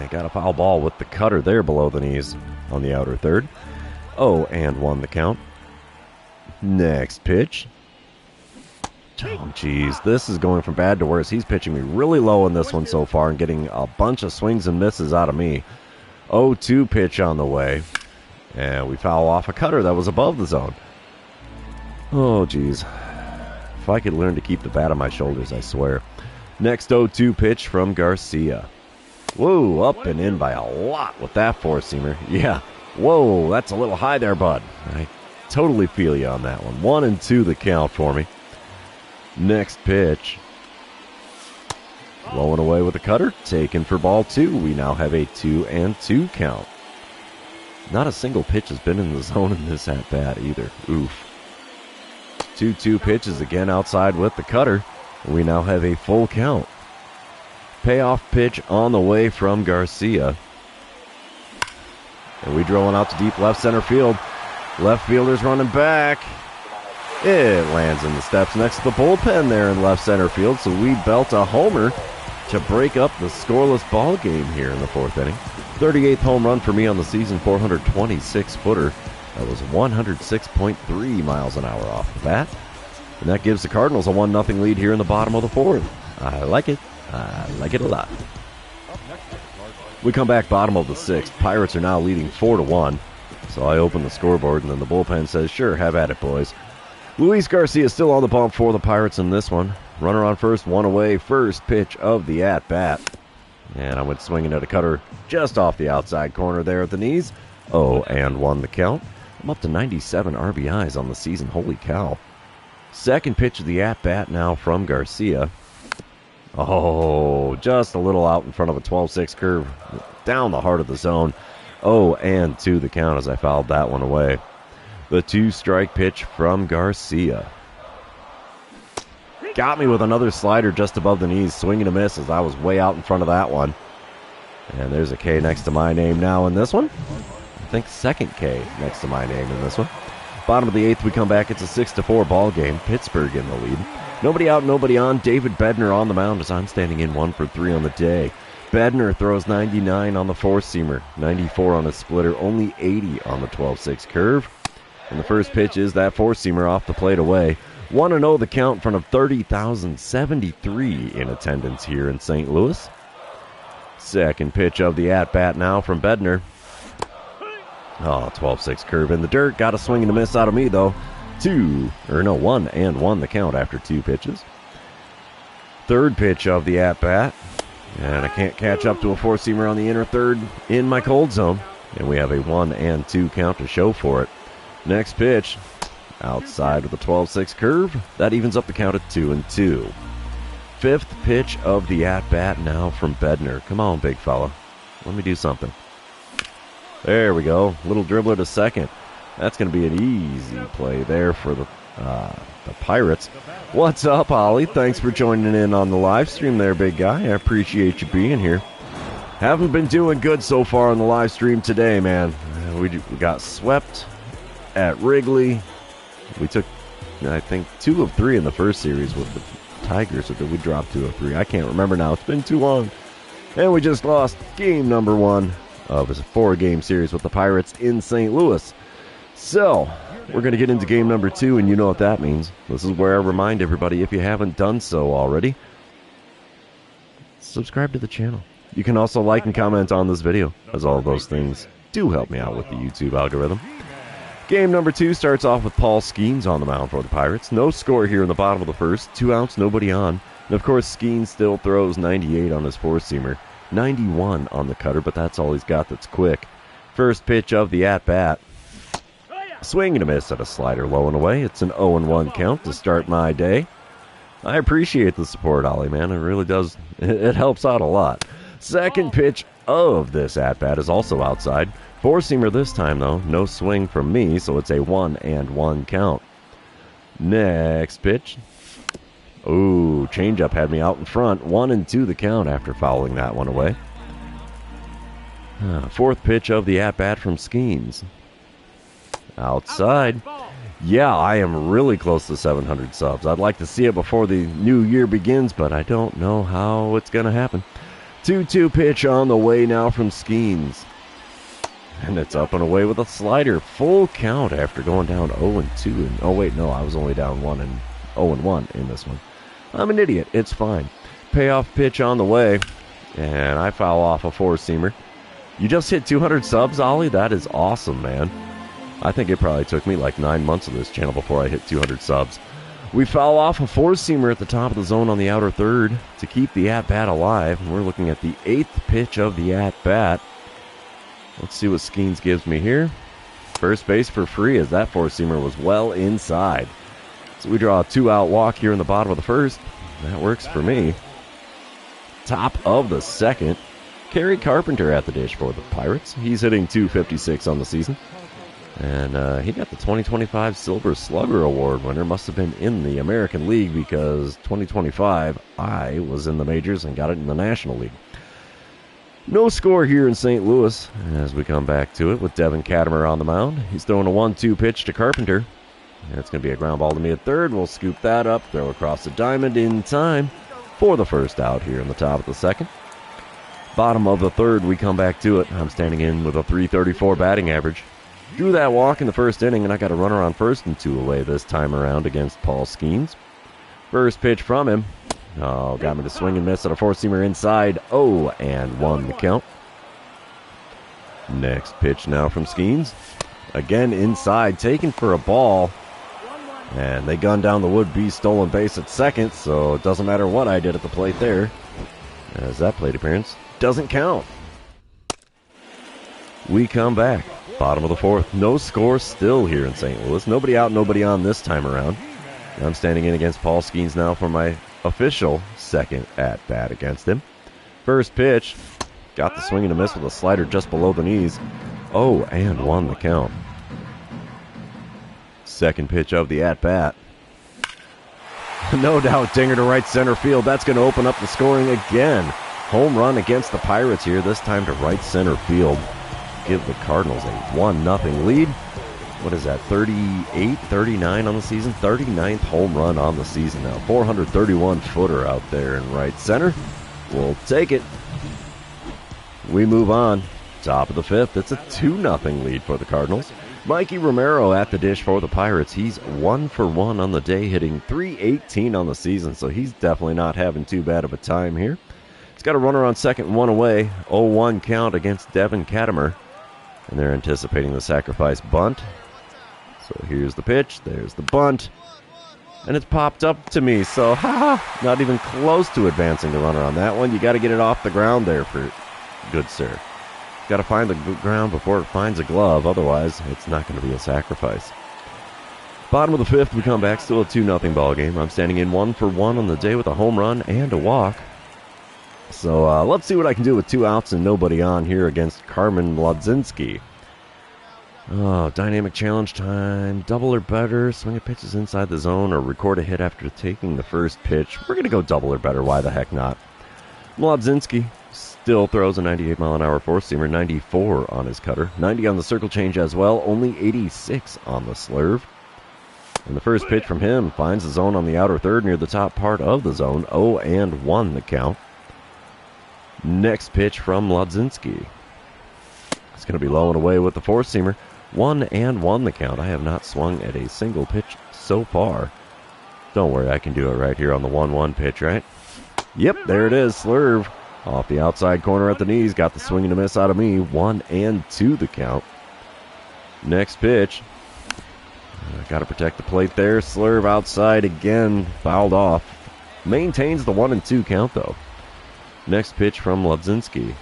Got a foul ball with the cutter there below the knees on the outer third. 0-1 the count. Next pitch. Oh, geez. This is going from bad to worse. He's pitching me really low in this one so far and getting a bunch of swings and misses out of me. 0-2 pitch on the way. And we foul off a cutter that was above the zone. Oh, geez. If I could learn to keep the bat on my shoulders, I swear. Next 0-2 pitch from Garcia. Whoa, up and in by a lot with that four-seamer. Yeah, whoa, that's a little high there, bud. I totally feel you on that one. 1-2 the count for me. Next pitch. Blowing away with the cutter. Taken for ball 2. We now have a 2-2 count. Not a single pitch has been in the zone in this at-bat either. Oof. 2-2 pitches again outside with the cutter. We now have a full count. Payoff pitch on the way from Garcia. And we drill one out to deep left center field. Left fielder's running back. It lands in the steps next to the bullpen there in left center field. So we belt a homer to break up the scoreless ball game here in the 4th inning. 38th home run for me on the season, 426-footer. That was 106.3 miles an hour off the bat. And that gives the Cardinals a 1-0 lead here in the bottom of the 4th. I like it. I like it a lot. We come back bottom of the 6th. Pirates are now leading 4-1. So I open the scoreboard, and then the bullpen says, sure, have at it, boys. Luis Garcia is still on the bump for the Pirates in this one. Runner on first, one away. First pitch of the at-bat. And I went swinging at a cutter just off the outside corner there at the knees. 0-1 the count. I'm up to 97 RBIs on the season. Holy cow. Second pitch of the at-bat now from Garcia. Oh, just a little out in front of a 12-6 curve. Down the heart of the zone. 0-2 the count as I fouled that one away. The 2-strike pitch from Garcia. Got me with another slider just above the knees. Swing and a miss as I was way out in front of that one. And there's a K next to my name now in this one. I think second K next to my name in this one. Bottom of the 8th, we come back. It's a 6-4 ball game. Pittsburgh in the lead. Nobody out, nobody on. David Bednar on the mound as I'm standing in 1 for 3 on the day. Bednar throws 99 on the four-seamer, 94 on a splitter, only 80 on the 12-6 curve. And the first pitch is that four-seamer off the plate away. 1-0 the count in front of 30,073 in attendance here in St. Louis. Second pitch of the at-bat now from Bednar. 12-6 curve in the dirt. Got a swing and a miss out of me, though. 1-1 the count after 2 pitches. Third pitch of the at-bat. And I can't catch up to a four-seamer on the inner third in my cold zone. And we have a 1-2 count to show for it. Next pitch, outside of the 12-6 curve. That evens up the count at 2-2. Fifth pitch of the at-bat now from Bednar. Come on, big fella. Let me do something. There we go. Little dribbler to second. That's going to be an easy play there for the Pirates. What's up, Ollie? Thanks for joining in on the live stream there, big guy. I appreciate you being here. Haven't been doing good so far on the live stream today, man. We got swept at Wrigley. We took, I think, 2 of 3 in the first series with the Tigers, or did we drop 2 of 3? I can't remember now. It's been too long. And we just lost game number 1 of a 4-game series with the Pirates in St. Louis. So, we're going to get into game number 2, and you know what that means. This is where I remind everybody, if you haven't done so already, subscribe to the channel. You can also like and comment on this video, as all of those things do help me out with the YouTube algorithm. Game number 2 starts off with Paul Skeens on the mound for the Pirates. No score here in the bottom of the first. 2 outs, nobody on. And of course, Skeens still throws 98 on his four-seamer. 91 on the cutter, but that's all he's got that's quick. First pitch of the at-bat. Swing and a miss at a slider low and away. It's an 0-1 count to start my day. I appreciate the support, Ollie, man. It really does. It helps out a lot. Second pitch of this at-bat is also outside. Four-seamer this time, though. No swing from me, so it's a 1-1 count. Next pitch. Ooh, changeup had me out in front. 1-2 the count after fouling that one away. Fourth pitch of the at-bat from Skeens. Outside. Yeah, I am really close to 700 subs. I'd like to see it before the new year begins, but I don't know how it's going to happen. 2-2 pitch on the way now from Skeens. And it's up and away with a slider. Full count after going down 0-2. Oh, wait, no, I was only down 0-1 in this one. I'm an idiot. It's fine. Payoff pitch on the way. And I foul off a four-seamer. You just hit 200 subs, Ollie? That is awesome, man. I think it probably took me like 9 months of this channel before I hit 200 subs. We foul off a four-seamer at the top of the zone on the outer third to keep the at-bat alive. And we're looking at the 8th pitch of the at-bat. Let's see what Skeens gives me here. First base for free as that four-seamer was well inside. So we draw a 2-out walk here in the bottom of the first. That works for me. Top of the second. Kerry Carpenter at the dish for the Pirates. He's hitting .256 on the season. And he got the 2025 Silver Slugger Award winner. Must have been in the American League because 2025 I was in the majors and got it in the National League. No score here in St. Louis as we come back to it with Devin Katimer on the mound. He's throwing a 1-2 pitch to Carpenter. That's going to be a ground ball to me at third. We'll scoop that up, throw across the diamond in time for the first out here in the top of the second. Bottom of the third, we come back to it. I'm standing in with a .334 batting average. Drew that walk in the first inning, and I got a runner on first and 2 away this time around against Paul Skeens. First pitch from him. Oh, got me to swing and miss at a four-seamer inside. 0-1 the count. Next pitch now from Skeens. Again inside, taken for a ball. And they gun down the would-be stolen base at second, so it doesn't matter what I did at the plate there, as that plate appearance doesn't count. We come back. Bottom of the fourth. No score still here in St. Louis. Nobody out, nobody on this time around. I'm standing in against Paul Skeens now for my official second at-bat against him. First pitch. Got the swing and a miss with a slider just below the knees. 0-1 the count. Second pitch of the at-bat. No doubt dinger to right center field. That's going to open up the scoring again. Home run against the Pirates here, this time to right center field. Give the Cardinals a 1-0 lead. what is that, 38, 39 on the season? 39th home run on the season now. 431-footer out there in right center. We'll take it. We move on. Top of the fifth. It's a 2-0 lead for the Cardinals. Mikey Romero at the dish for the Pirates. He's 1 for 1 on the day, hitting .318 on the season, so he's definitely not having too bad of a time here. He's got a runner on second, 1 away. 0-1 count against Devin Katimer. And they're anticipating the sacrifice bunt. So here's the pitch. There's the bunt. And it's popped up to me, so not even close to advancing the runner on that one. You got to get it off the ground there, for good sir. Got to find the ground before it finds a glove, otherwise it's not going to be a sacrifice. Bottom of the fifth, we come back, still a 2-0 ball game. I'm standing in 1 for 1 on the day with a home run and a walk. So let's see what I can do with 2 outs and nobody on here against Carmen Lodzinski. Oh, dynamic challenge time, double or better, swing at pitches inside the zone, or record a hit after taking the first pitch. We're going to go double or better, why the heck not? Lodzinski still throws a 98-mile-an-hour four-seamer, 94 on his cutter, 90 on the circle change as well, only 86 on the slurve. And the first pitch from him finds the zone on the outer third near the top part of the zone, 0-1 the count. Next pitch from Lodzinski. It's going to be low and away with the four-seamer. 1-1 the count. I have not swung at a single pitch so far. Don't worry, I can do it right here on the 1-1 pitch, right? Yep, there it is. Slurve off the outside corner at the knees. Got the swing and a miss out of me. 1-2 the count. Next pitch. Got to protect the plate there. Slurve outside again. Fouled off. Maintains the 1-2 count, though. Next pitch from Lodzinski.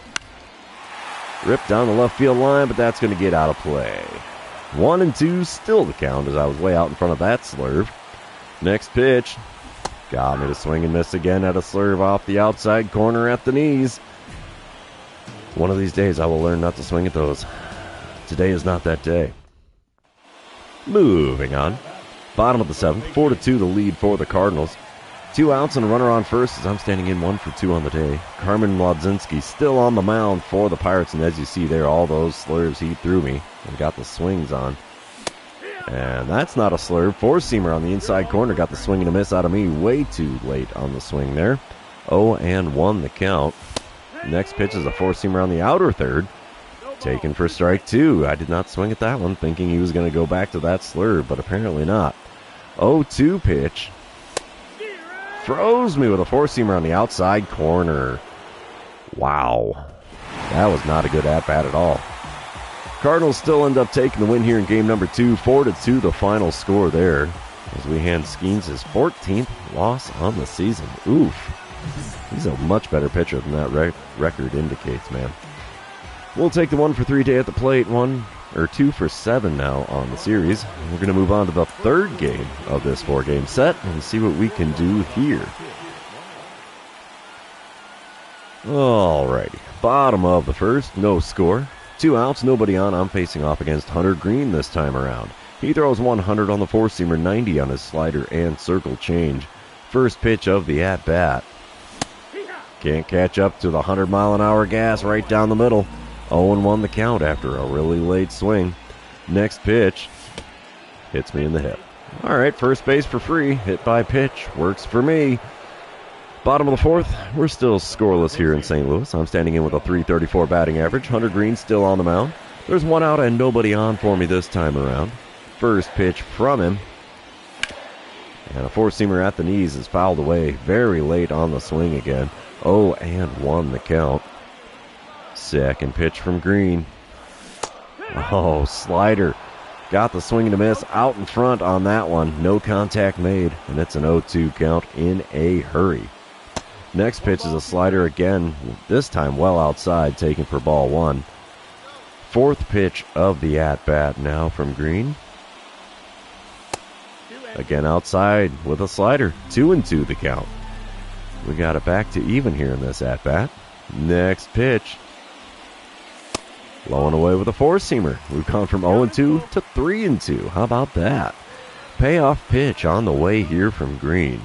Ripped down the left field line, but that's going to get out of play. 1-2, still the count, as I was way out in front of that slurve. Next pitch. Got me to swing and miss again at a slurve off the outside corner at the knees. One of these days I will learn not to swing at those. Today is not that day. Moving on. Bottom of the seventh, 4-2 the lead for the Cardinals. 2 outs and a runner on first as I'm standing in 1 for 2 on the day. Carmen Lodzinski still on the mound for the Pirates, and as you see there, all those slurves he threw me and got the swings on. And that's not a slurve. Four-seamer on the inside corner got the swing and a miss out of me way too late on the swing there. 0-1 the count. Next pitch is a four-seamer on the outer third. Taken for strike 2. I did not swing at that one, thinking he was going to go back to that slurve, but apparently not. 0-2 pitch. Froze me with a four-seamer on the outside corner. Wow. That was not a good at-bat at all. Cardinals still end up taking the win here in game number 2. 4-2 the final score there, as we hand Skeens his 14th loss on the season. Oof. He's a much better pitcher than that record indicates, man. We'll take the 1 for 3 day at the plate. 2 for 7 now on the series. We're going to move on to the third game of this 4-game set and see what we can do here. Alrighty. Bottom of the first, no score. 2 outs, nobody on. I'm facing off against Hunter Green this time around. He throws 100 on the four-seamer, 90 on his slider and circle change. First pitch of the at-bat. Can't catch up to the 100-mile-an-hour gas right down the middle. 0-1 the count after a really late swing. Next pitch hits me in the hip. All right, first base for free. Hit by pitch. Works for me. Bottom of the fourth, we're still scoreless here in St. Louis. I'm standing in with a .334 batting average. Hunter Green still on the mound. There's 1 out and nobody on for me this time around. First pitch from him. And a four-seamer at the knees is fouled away very late on the swing again. 0-1 the count. Second pitch from Green. Oh, slider. Got the swing and a miss out in front on that one. No contact made, and it's an 0-2 count in a hurry. Next pitch is a slider again, this time well outside, taken for ball 1. Fourth pitch of the at-bat now from Green. Again outside with a slider. 2-2 the count. We got it back to even here in this at-bat. Next pitch. Low and away with a four-seamer. We've gone from 0-2 to 3-2. How about that? Payoff pitch on the way here from Green.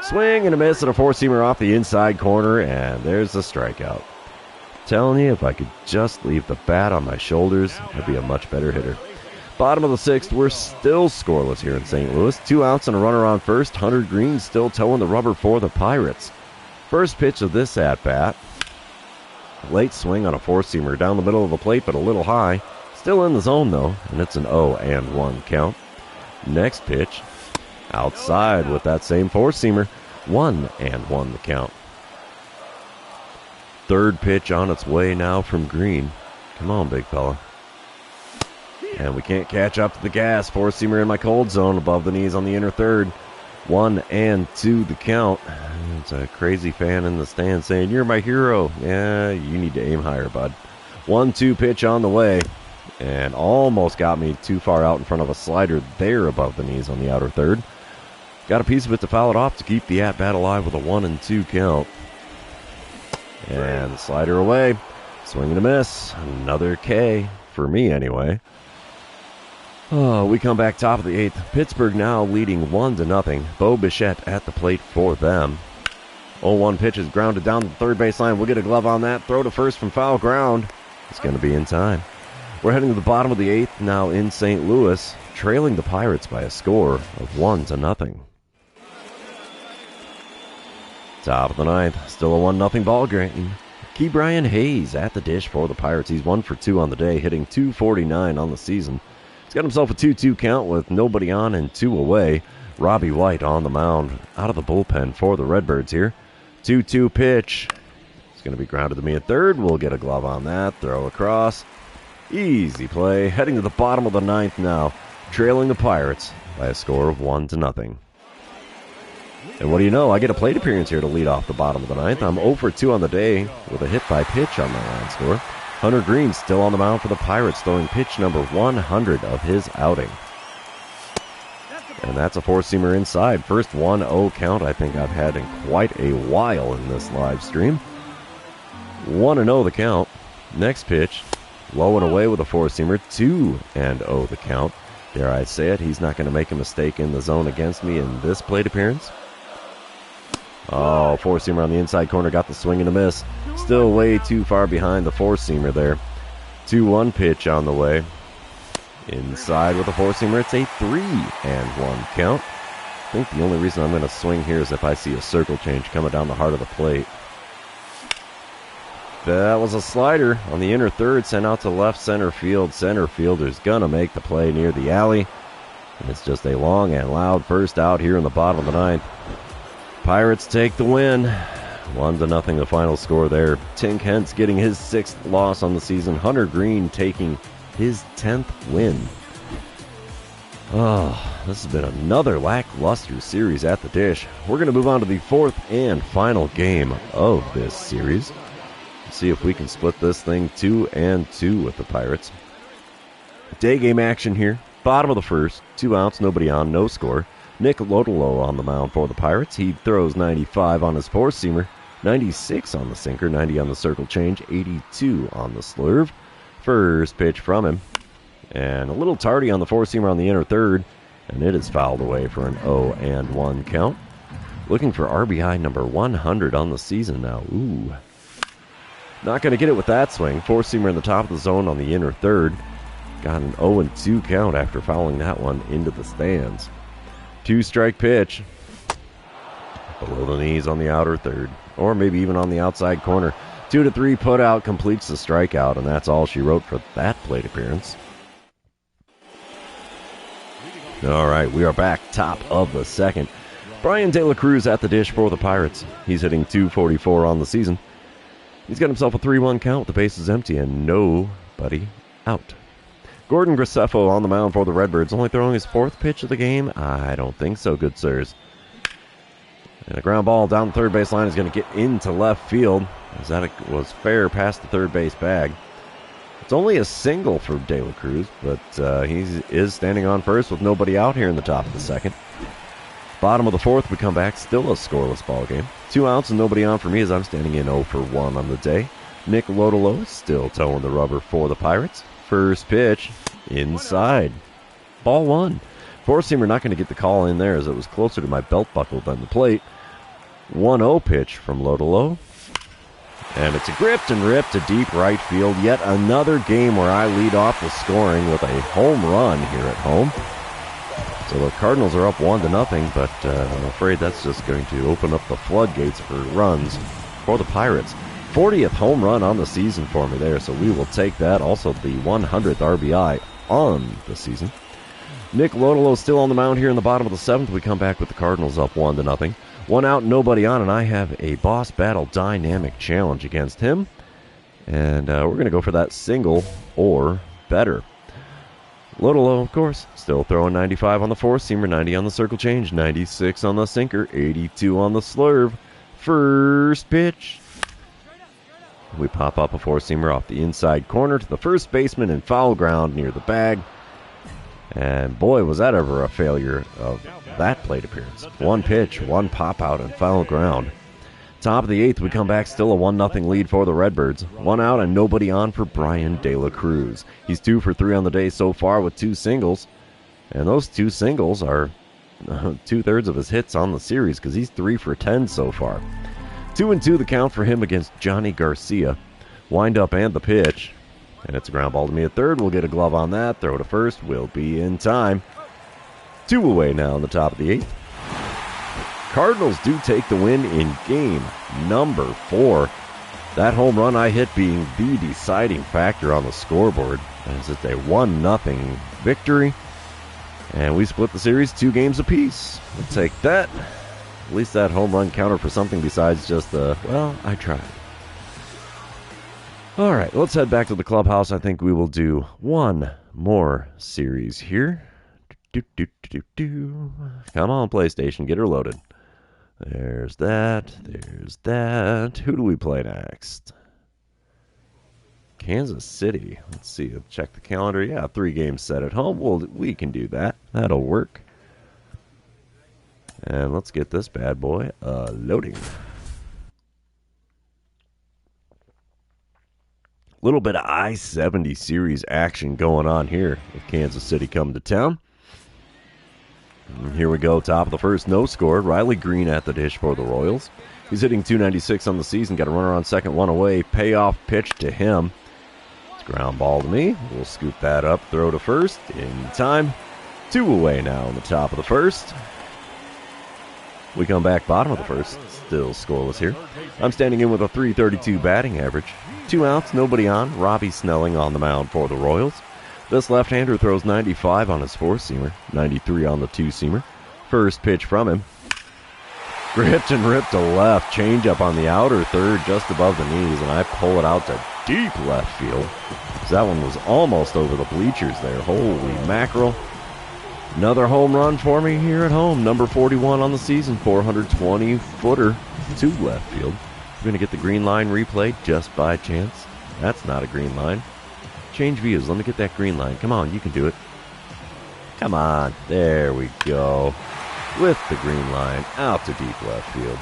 Swing and a miss at a four-seamer off the inside corner, and there's the strikeout. Telling you, if I could just leave the bat on my shoulders, I'd be a much better hitter. Bottom of the sixth, we're still scoreless here in St. Louis. 2 outs and a runner on first. Hunter Green still towing the rubber for the Pirates. First pitch of this at-bat. Late swing on a four-seamer down the middle of the plate, but a little high. Still in the zone, though, and it's an 0-1 count. Next pitch, outside with that same four-seamer. 1-1 the count. Third pitch on its way now from Green. Come on, big fella. And we can't catch up to the gas. Four-seamer in my cold zone above the knees on the inner third. 1-2 the count. It's a crazy fan in the stand saying, "You're my hero." Yeah, you need to aim higher, bud. 1-2 pitch on the way. And almost got me too far out in front of a slider there above the knees on the outer third. Got a piece of it to foul it off to keep the at-bat alive with a 1-2 count. And the slider away. Swing and a miss. Another K, for me anyway. Oh, we come back top of the eighth. Pittsburgh now leading 1-0. Bo Bichette at the plate for them. 0-1 pitch is grounded down the third base line. We'll get a glove on that. Throw to first from foul ground. It's going to be in time. We're heading to the bottom of the eighth now in St. Louis, trailing the Pirates by a score of 1-0. Top of the ninth, still a 1-0 ball game. Ke'Bryan Hayes at the dish for the Pirates. He's 1 for 2 on the day, hitting .249 on the season. He's got himself a 2-2 count with nobody on and 2 away. Robbie White on the mound out of the bullpen for the Redbirds here. 2-2 pitch. It's going to be grounded to me at third. We'll get a glove on that. Throw across. Easy play. Heading to the bottom of the ninth now, trailing the Pirates by a score of 1-0. And what do you know? I get a plate appearance here to lead off the bottom of the ninth. I'm 0 for 2 on the day with a hit by pitch on my line score. Hunter Green still on the mound for the Pirates, throwing pitch number 100 of his outing. And that's a four-seamer inside. First 1-0 count I think I've had in quite a while in this live stream. 1-0 the count. Next pitch, low and away with a four-seamer. 2-0 the count. Dare I say it, he's not going to make a mistake in the zone against me in this plate appearance. Oh, four-seamer on the inside corner, got the swing and a miss. Still way too far behind the four-seamer there. 2-1 pitch on the way. Inside with a four-seamer, it's a 3-1 count. I think the only reason I'm going to swing here is if I see a circle change coming down the heart of the plate. That was a slider on the inner third, sent out to left center field. Center fielder's going to make the play near the alley. And it's just a long and loud first out here in the bottom of the ninth. Pirates take the win. 1-0 the final score there. Tink Hence getting his 6th loss on the season. Hunter Green taking his 10th win. Oh, this has been another lackluster series at the dish. We're going to move on to the 4th and final game of this series. See if we can split this thing 2-2 with the Pirates. Day game action here. Bottom of the first. 2 outs, nobody on, no score. Nick Lodolo on the mound for the Pirates. He throws 95 on his four-seamer, 96 on the sinker, 90 on the circle change, 82 on the slurve. First pitch from him. And a little tardy on the four-seamer on the inner third, and it is fouled away for an 0-1 count. Looking for RBI number 100 on the season now. Ooh. Not going to get it with that swing. Four-seamer in the top of the zone on the inner third. Got an 0-2 count after fouling that one into the stands. 2-strike pitch. Below the knees on the outer third. Or maybe even on the outside corner. 2-3 put out completes the strikeout, and that's all she wrote for that plate appearance. All right, we are back top of the second. Brian De La Cruz at the dish for the Pirates. He's hitting .244 on the season. He's got himself a 3-1 count with the bases empty and nobody out. Gordon Graceffo on the mound for the Redbirds, only throwing his 4th pitch of the game? I don't think so, good sirs. And a ground ball down the third base line is going to get into left field, as that was fair past the third base bag. It's only a single for De La Cruz, but he is standing on first with nobody out here in the top of the second. Bottom of the 4th, we come back, still a scoreless ball game. 2 outs and nobody on for me as I'm standing in 0 for 1 on the day. Nick Lodolo still towing the rubber for the Pirates. First pitch, inside. Ball 1. Four-seamer not going to get the call in there as it was closer to my belt buckle than the plate. 1-0 pitch from Lodolo. And it's gripped and ripped to deep right field. Yet another game where I lead off the scoring with a home run here at home. So the Cardinals are up 1-0, but I'm afraid that's just going to open up the floodgates for runs for the Pirates. 40th home run on the season for me there, so we will take that. Also the 100th RBI on the season. Nick Lodolo still on the mound here in the bottom of the 7th. We come back with the Cardinals up 1-0. 1 out, nobody on, and I have a boss battle dynamic challenge against him. And we're going to go for that single or better. Lodolo, of course, still throwing 95 on the four-seamer, 90 on the circle change, 96 on the sinker, 82 on the slurve. First pitch. We pop up a four-seamer off the inside corner to the first baseman in foul ground near the bag. And boy, was that ever a failure of that plate appearance. One pitch, one pop out, and foul ground. Top of the 8th, we come back, still a 1-0 lead for the Redbirds. 1 out and nobody on for Brian De La Cruz. He's 2 for 3 on the day so far with 2 singles. And those 2 singles are 2/3 of his hits on the series because he's 3 for 10 so far. 2-2 the count for him against Johnny Garcia. Wind up and the pitch. And it's a ground ball to me at third. We'll get a glove on that. Throw to first. We'll be in time. 2 away now in the top of the 8th. Cardinals do take the win in game number 4. That home run I hit being the deciding factor on the scoreboard. As it's a 1-0 victory. And we split the series 2 games apiece. We'll take that. At least that home run counted for something besides just the, well, I tried. All right, let's head back to the clubhouse. I think we will do one more series here. Come on, PlayStation, get her loaded. There's that. There's that. Who do we play next? Kansas City. Let's see. Let's check the calendar. Yeah, 3 games set at home. Well, we can do that. That'll work. And let's get this bad boy loading. Little bit of I-70 series action going on here with Kansas City coming to town. And here we go, top of the first, no score. Riley Green at the dish for the Royals. He's hitting .296 on the season. Got a runner on second, 1 away. Payoff pitch to him. It's ground ball to me. We'll scoop that up, throw to first in time. 2 away now in the top of the first. We come back bottom of the first, still scoreless here. I'm standing in with a .332 batting average. 2 outs, nobody on. Robbie Snelling on the mound for the Royals. This left-hander throws 95 on his four-seamer, 93 on the two-seamer. First pitch from him. Gripped and ripped to left. Changeup on the outer third, just above the knees, and I pull it out to deep left field. That one was almost over the bleachers there. Holy mackerel. Another home run for me here at home. Number 41 on the season, 420-footer to left field. We're going to get the green line replayed just by chance. That's not a green line. Change views. Let me get that green line. Come on, you can do it. Come on. There we go. With the green line out to deep left field.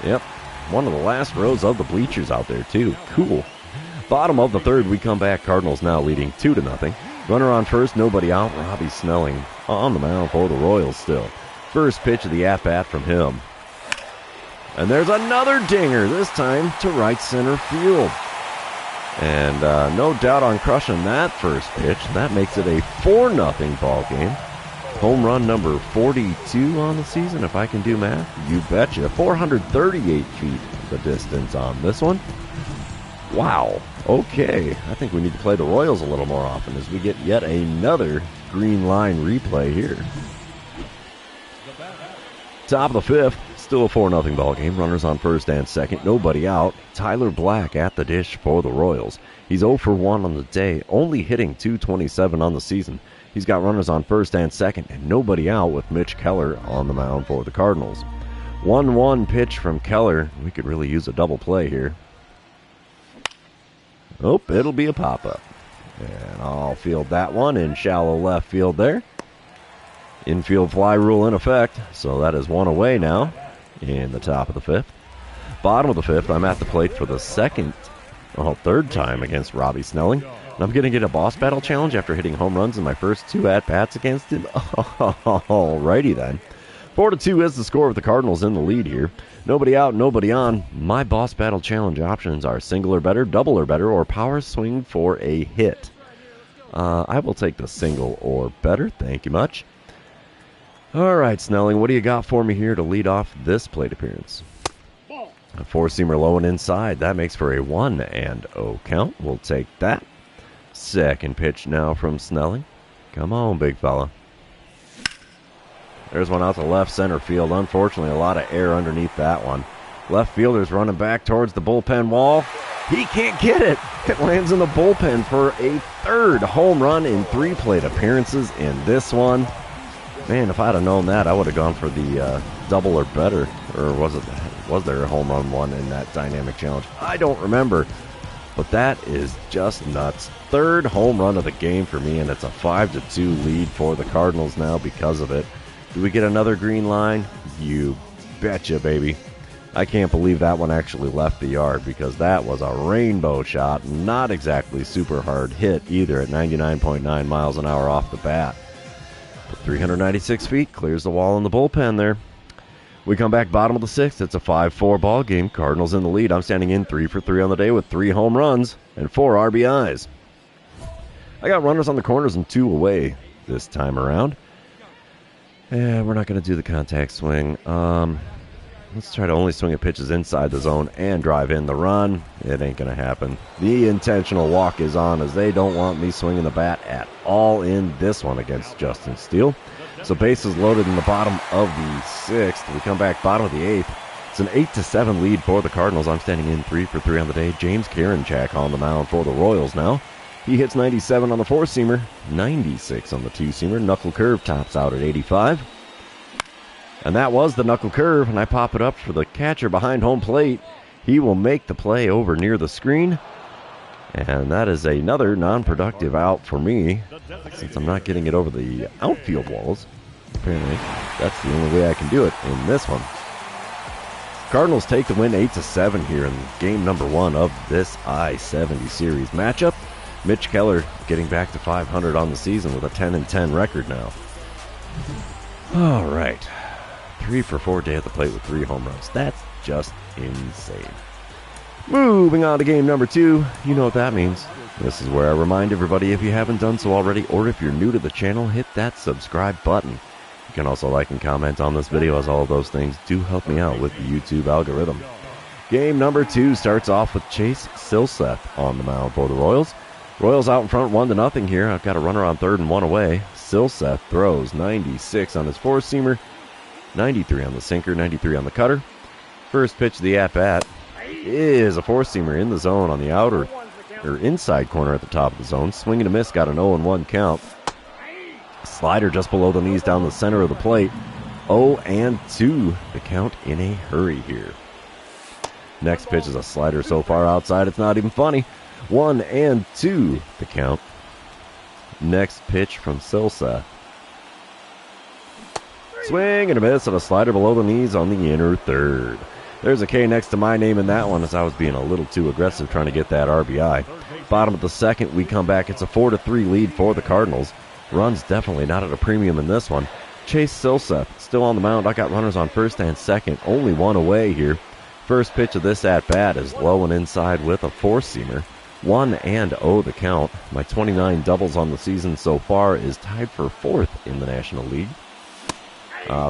Yep. One of the last rows of the bleachers out there, too. Cool. Bottom of the third, we come back. Cardinals now leading 2-0. Runner on first, nobody out. Robbie Snelling on the mound for the Royals still. First pitch of the at-bat from him. And there's another dinger, this time to right center field. And no doubt on crushing that first pitch. That makes it a 4-0 ball game. Home run number 42 on the season, if I can do math. You betcha. 438 feet the distance on this one. Wow. Okay. I think we need to play the Royals a little more often as we get yet another green line replay here. Top of the fifth. Still a 4-0 ball game. Runners on first and second. Nobody out. Tyler Black at the dish for the Royals. He's 0 for 1 on the day, only hitting .227 on the season. He's got runners on first and second and nobody out with Mitch Keller on the mound for the Cardinals. 1-1 pitch from Keller. We could really use a double play here. Oh, it'll be a pop-up. And I'll field that one in shallow left field there. Infield fly rule in effect, so that is 1 away now in the top of the fifth. Bottom of the fifth, I'm at the plate for the third time against Robbie Snelling. And I'm going to get a boss battle challenge after hitting home runs in my first 2 at-bats against him. Alrighty then. 4-2 is the score with the Cardinals in the lead here. Nobody out, nobody on. My Boss Battle Challenge options are single or better, double or better, or power swing for a hit. I will take the single or better. Thank you much. All right, Snelling, what do you got for me here to lead off this plate appearance? A four-seamer low and inside. That makes for a 1-0 count. We'll take that. Second pitch now from Snelling. Come on, big fella. There's one out to left center field. Unfortunately, a lot of air underneath that one. Left fielder's running back towards the bullpen wall. He can't get it. It lands in the bullpen for a third home run in 3 plate appearances in this one. Man, if I'd have known that, I would have gone for the double or better. Or was there a home run one in that dynamic challenge? I don't remember. But that is just nuts. Third home run of the game for me, and it's a 5-2 lead for the Cardinals now because of it. Do we get another green line? You betcha, baby. I can't believe that one actually left the yard because that was a rainbow shot. Not exactly super hard hit either at 99.9 miles an hour off the bat. But 396 feet clears the wall in the bullpen there. We come back bottom of the 6th. It's a 5-4 ball game. Cardinals in the lead. I'm standing in 3 for 3 on the day with 3 home runs and 4 RBIs. I got runners on the corners and 2 away this time around. Yeah, we're not going to do the contact swing. Let's try to only swing at pitches inside the zone and drive in the run. It ain't going to happen. The intentional walk is on as they don't want me swinging the bat at all in this one against Justin Steele. So bases loaded in the bottom of the 6th. We come back bottom of the 8th. It's an 8-7 lead for the Cardinals. I'm standing in 3 for 3 on the day. James Karinchak on the mound for the Royals now. He hits 97 on the 4-seamer, 96 on the 2-seamer. Knuckle curve tops out at 85. And that was the knuckle curve, and I pop it up for the catcher behind home plate. He will make the play over near the screen. And that is another non-productive out for me, since I'm not getting it over the outfield walls. Apparently, that's the only way I can do it in this one. Cardinals take the win 8-7 here in game number 1 of this I-70 series matchup. Mitch Keller getting back to 500 on the season with a 10-10 record now. All right. 3 for 4 day at the plate with 3 home runs. That's just insane. Moving on to game number 2. You know what that means. This is where I remind everybody, if you haven't done so already, or if you're new to the channel, hit that subscribe button. You can also like and comment on this video, as all of those things do help me out with the YouTube algorithm. Game number 2 starts off with Chase Silseth on the mound for the Royals. Royals out in front 1-0 here. I've got a runner on third and 1 away. Silseth throws 96 on his 4-seamer, 93 on the sinker, 93 on the cutter. First pitch of the at-bat is a 4-seamer in the zone on the outer or inside corner at the top of the zone. Swing and a miss, got an 0-1 count. Slider just below the knees down the center of the plate. 0-2 the count in a hurry here. Next pitch is a slider so far outside it's not even funny. 1-2 the count. Next pitch from Silseth. Swing and a miss and a slider below the knees on the inner third. There's a K next to my name in that one, as I was being a little too aggressive trying to get that RBI. Bottom of the 2nd, we come back. It's a 4-3 lead for the Cardinals. Runs definitely not at a premium in this one. Chase Silseth still on the mound. I got runners on first and second. Only 1 away here. First pitch of this at-bat is low and inside with a 4-seamer. 1-0 the count. My 29 doubles on the season so far is tied for 4th in the National League.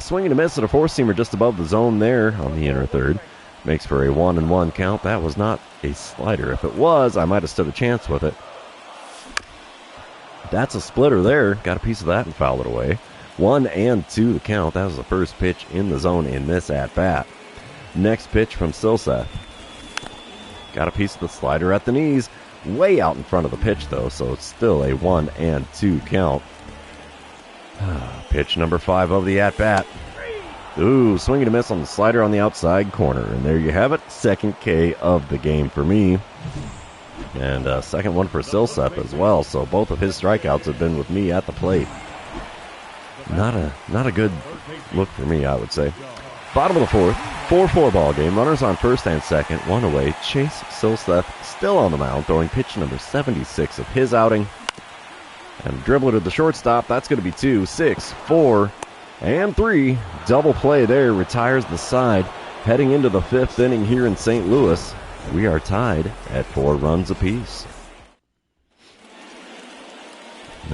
Swing and a miss at a 4-seamer just above the zone there on the inner third. Makes for a 1-1 count. That was not a slider. If it was, I might have stood a chance with it. That's a splitter there. Got a piece of that and fouled it away. 1-2 the count. That was the first pitch in the zone in this at-bat. Next pitch from Silseth. Got a piece of the slider at the knees. Way out in front of the pitch, though, so it's still a 1-2 count. Pitch number 5 of the at-bat. Ooh, swing and a miss on the slider on the outside corner. And there you have it. Second K of the game for me. And second one for Silseth as well. So both of his strikeouts have been with me at the plate. Not a good look for me, I would say. Bottom of the 4th. 4-4 ball game. Runners on first and second. 1 away. Chase Silseth still on the mound, throwing pitch number 76 of his outing. And dribbler to the shortstop. That's going to be 2. 6, 4. And 3. Double play there, retires the side. Heading into the 5th inning here in St. Louis, we are tied at 4 runs apiece.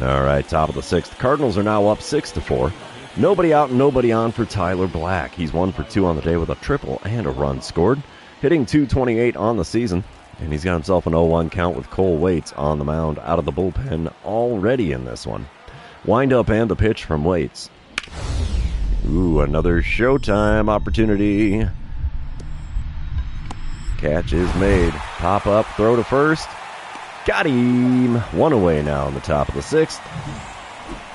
All right, top of the 6th. Cardinals are now up 6-4. Nobody out and nobody on for Tyler Black. He's 1 for 2 on the day with a triple and a run scored. Hitting .228 on the season. And he's got himself an 0-1 count with Cole Waits on the mound out of the bullpen already in this one. Wind up and the pitch from Waits. Ooh, another showtime opportunity. Catch is made. Pop up, throw to first. Got him. 1 away now in the top of the 6th.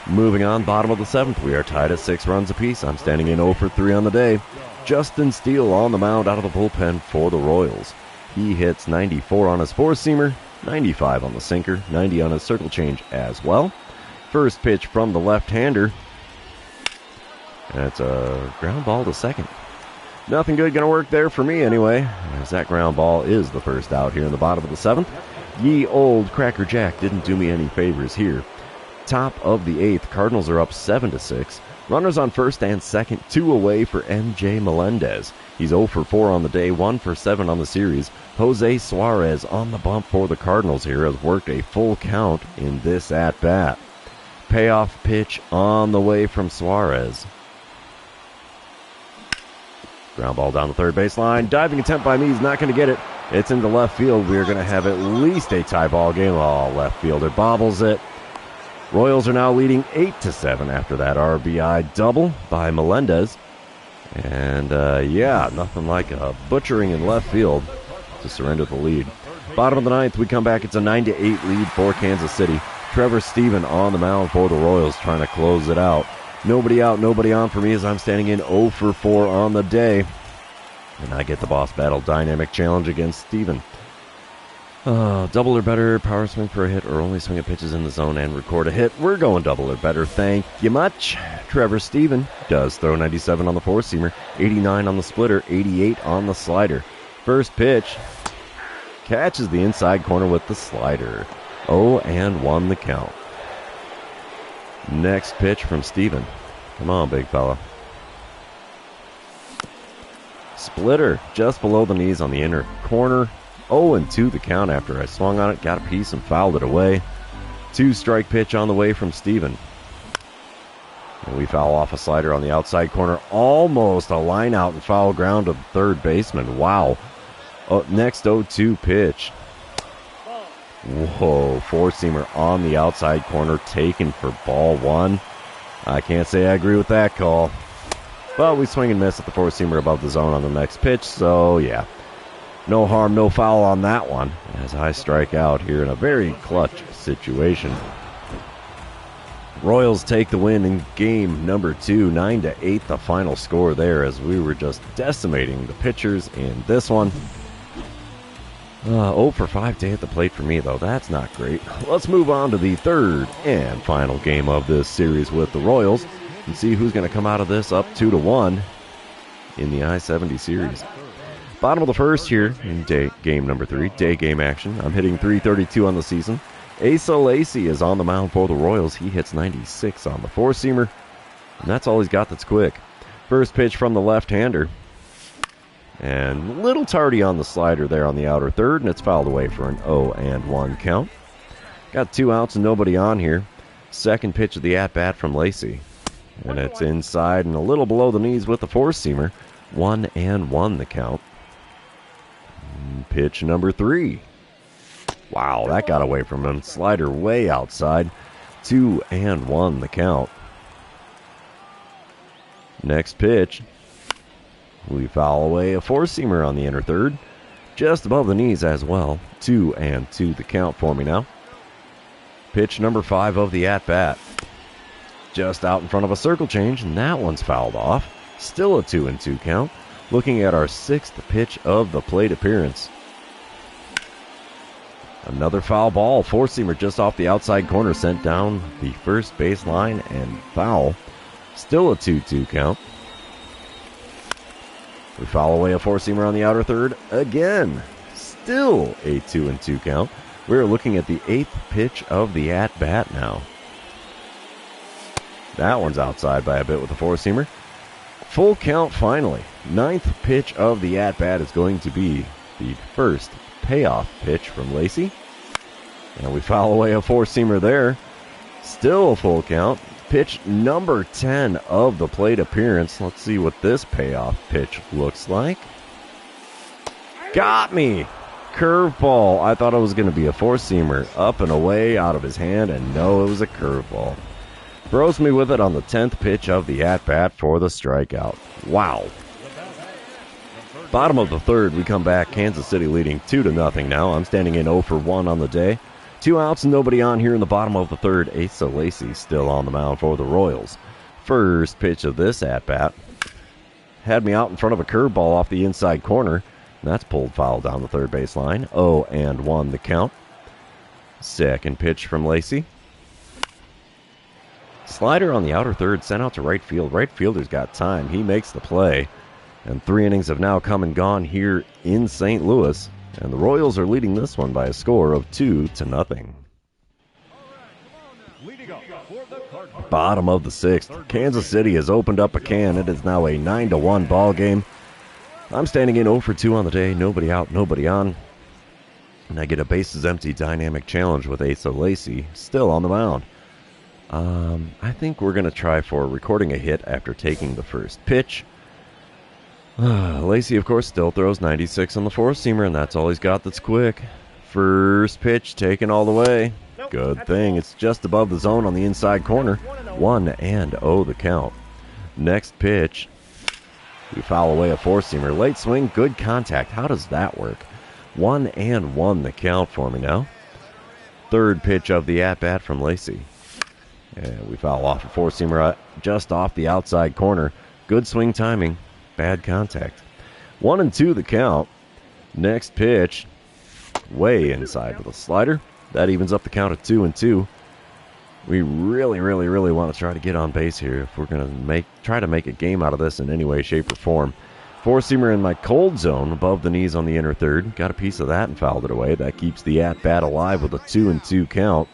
Moving on, bottom of the 7th. We are tied at 6 runs apiece. I'm standing in 0 for 3 on the day. Justin Steele on the mound out of the bullpen for the Royals. He hits 94 on his 4-seamer, 95 on the sinker, 90 on his circle change as well. First pitch from the left-hander. That's a ground ball to second. Nothing good going to work there for me anyway, as that ground ball is the first out here in the bottom of the 7th. Ye old Cracker Jack didn't do me any favors here. Top of the 8th, Cardinals are up 7-6. Runners on first and second, 2 away for M.J. Melendez. He's 0 for 4 on the day, 1 for 7 on the series. Jose Suarez on the bump for the Cardinals here has worked a full count in this at-bat. Payoff pitch on the way from Suarez. Ground ball down the third baseline. Diving attempt by me. He's not going to get it. It's into left field. We are going to have at least a tie ball game. Oh, left fielder bobbles it. Royals are now leading 8-7 after that RBI double by Melendez. And, yeah, nothing like a butchering in left field to surrender the lead. Bottom of the 9th, we come back. It's a 9-8 lead for Kansas City. Trevor Stephen on the mound for the Royals trying to close it out. Nobody out, nobody on for me as I'm standing in 0 for 4 on the day. And I get the boss battle dynamic challenge against Stephen. Double or better, power swing for a hit, or only swing at pitches in the zone and record a hit. We're going double or better, thank you much. Trevor Stephen does throw 97 on the 4-seamer, 89 on the splitter, 88 on the slider. First pitch, catches the inside corner with the slider. 0-1 the count. Next pitch from Stephen. Come on, big fella. Splitter just below the knees on the inner corner. 0-2 the count after I swung on it, got a piece and fouled it away. 2-strike pitch on the way from Stephen. And we foul off a slider on the outside corner. Almost a line out and foul ground to the third baseman. Wow. Next 0-2 pitch. Whoa, 4-seamer on the outside corner, taken for ball 1. I can't say I agree with that call. But we swing and miss at the 4-seamer above the zone on the next pitch, so yeah. No harm, no foul on that one, as I strike out here in a very clutch situation. Royals take the win in game number 2, 9-8, the final score there, as we were just decimating the pitchers in this one. 0 for 5 day at the plate for me, though. That's not great. Let's move on to the third and final game of this series with the Royals and see who's going to come out of this up 2-1 in the I-70 series. Bottom of the first here in game number 3, day game action. I'm hitting .332 on the season. Asa Lacy is on the mound for the Royals. He hits 96 on the 4-seamer, and that's all he's got that's quick. First pitch from the left-hander. And a little tardy on the slider there on the outer third, and it's fouled away for an 0-1 count. Got 2 outs and nobody on here. Second pitch of the at-bat from Lacy. And it's inside and a little below the knees with the 4-seamer. 1-1 the count. Pitch number 3. Wow, that got away from him. Slider way outside. 2-1 the count. Next pitch. We foul away a 4-seamer on the inner third. Just above the knees as well. 2-2 the count for me now. Pitch number 5 of the at-bat. Just out in front of a circle change, and that one's fouled off. Still a 2-2 count. Looking at our 6th pitch of the plate appearance. Another foul ball. 4-seamer just off the outside corner, sent down the first baseline and foul. Still a 2-2 count. We foul away a 4-seamer on the outer third again. Still a 2-2 count. We're looking at the 8th pitch of the at-bat now. That one's outside by a bit with a four-seamer. Full count finally. 9th pitch of the at-bat is going to be the first payoff pitch from Lacey. And we foul away a four-seamer there. Still a full count. Pitch number 10 of the plate appearance. Let's see what this payoff pitch looks like. Got me! Curveball. I thought it was going to be a four-seamer. Up and away out of his hand, and no, it was a curveball. Throws me with it on the 10th pitch of the at-bat for the strikeout. Wow. Bottom of the third, we come back. Kansas City leading 2-0 now. I'm standing in 0 for 1 on the day. 2 outs, nobody on here in the bottom of the third. Asa Lacey still on the mound for the Royals. First pitch of this at-bat had me out in front of a curveball off the inside corner. That's pulled foul down the third base line. 0-1 the count. Second pitch from Lacey. Slider on the outer third, sent out to right field. Right fielder's got time. He makes the play. And 3 innings have now come and gone here in St. Louis. And the Royals are leading this one by a score of 2-0. Bottom of the 6th. Kansas City has opened up a can. It is now a 9-1 ball game. I'm standing in 0 for 2 on the day. Nobody out, nobody on. And I get a bases empty dynamic challenge with Asa Lacey still on the mound. I think we're going to try for recording a hit after taking the first pitch. Lacey, of course, still throws 96 on the four-seamer, and that's all he's got that's quick. First pitch taken all the way. Good thing. It's just above the zone on the inside corner. 1-0 the count. Next pitch. We foul away a four-seamer. Late swing, good contact. How does that work? 1-1 the count for me now. Third pitch of the at-bat from Lacey. And we foul off a four-seamer just off the outside corner. Good swing timing. Bad contact. 1-2 the count. Next pitch. Way inside with a slider. That evens up the count at 2-2. We really want to try to get on base here if we're going to try to make a game out of this in any way, shape, or form. Four-seamer in my cold zone above the knees on the inner third. Got a piece of that and fouled it away. That keeps the at-bat alive with a 2-2 count.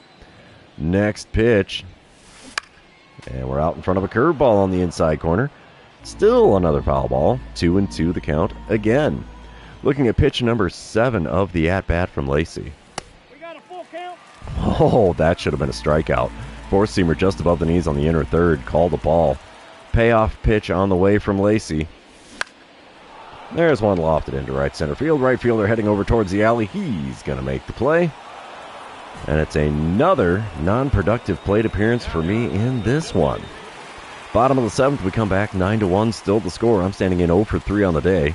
Next pitch. And we're out in front of a curveball on the inside corner. Still another foul ball. 2-2 the count again. Looking at pitch number 7 of the at-bat from Lacey. We got a full count. Oh, that should have been a strikeout. Four-seamer just above the knees on the inner third. Called the ball. Payoff pitch on the way from Lacey. There's one lofted into right center field. Right fielder heading over towards the alley. He's going to make the play. And it's another non-productive plate appearance for me in this one. Bottom of the 7th, we come back 9-1, still the score. I'm standing in 0 for 3 on the day.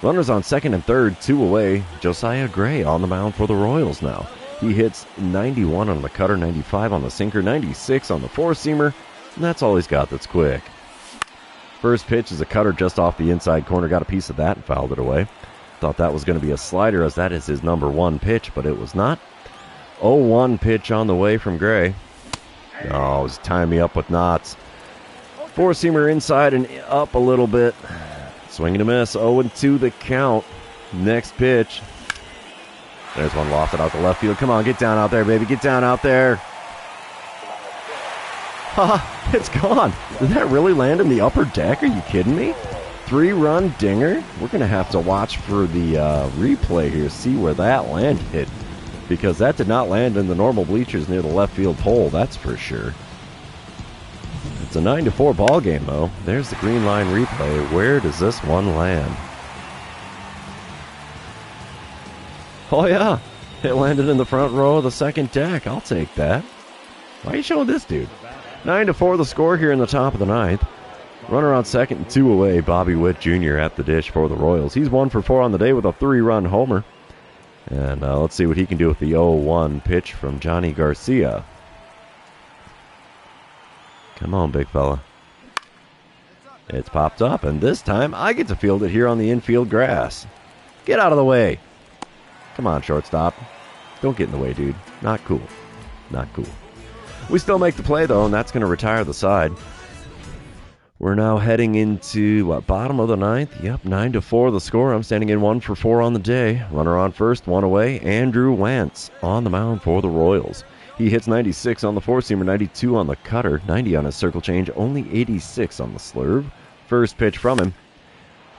Runners on second and third, 2 away. Josiah Gray on the mound for the Royals now. He hits 91 on the cutter, 95 on the sinker, 96 on the four-seamer, and that's all he's got that's quick. First pitch is a cutter just off the inside corner. Got a piece of that and fouled it away. Thought that was going to be a slider as that is his number 1 pitch, but it was not. 0-1 pitch on the way from Gray. Oh, he's tying me up with knots. Four-seamer inside and up a little bit. Swing and a miss. 0-2 the count. Next pitch. There's one lofted out to left field. Come on, get down out there, baby. Get down out there. Ha! It's gone. Did that really land in the upper deck? Are you kidding me? 3-run dinger. We're going to have to watch for the replay here, see where that landed. Because that did not land in the normal bleachers near the left field pole, that's for sure. It's a 9-4 ball game, though. There's the green line replay. Where does this one land? Oh, yeah. It landed in the front row of the second deck. I'll take that. Why are you showing this dude? 9-4 the score here in the top of the 9th. Runner on second and 2 away. Bobby Witt Jr. at the dish for the Royals. He's 1 for 4 on the day with a 3-run homer. And let's see what he can do with the 0-1 pitch from Johnny Garcia. Come on, big fella. It's popped up, and this time I get to field it here on the infield grass. Get out of the way. Come on, shortstop. Don't get in the way, dude. Not cool. Not cool. We still make the play, though, and that's going to retire the side. We're now heading into bottom of the 9th. Yep, 9-4 the score. I'm standing in 1 for 4 on the day. Runner on first, 1 away. Andrew Wentz on the mound for the Royals. He hits 96 on the four-seamer, 92 on the cutter, 90 on his circle change, only 86 on the slurve. First pitch from him.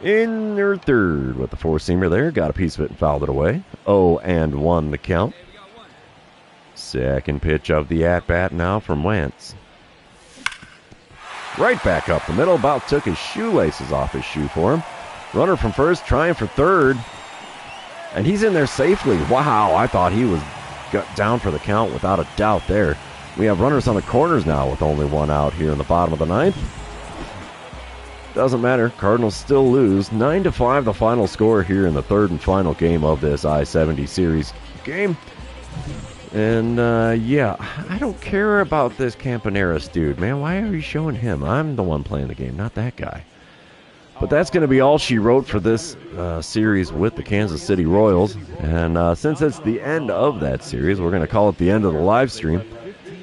In their third with the four-seamer there. Got a piece of it and fouled it away. 0-1 the count. Second pitch of the at-bat now from Wentz. Right back up the middle. About took his shoelaces off his shoe for him. Runner from first trying for third. And he's in there safely. Wow, I thought he was down for the count without a doubt there. We have runners on the corners now with only one out here in the bottom of the ninth. Doesn't matter. Cardinals still lose. 9-5 the final score here in the third and final game of this I-70 series game. And, yeah, I don't care about this Campaneris dude, man. Why are you showing him? I'm the one playing the game, not that guy. But that's going to be all she wrote for this series with the Kansas City Royals. And since it's the end of that series, we're going to call it the end of the live stream.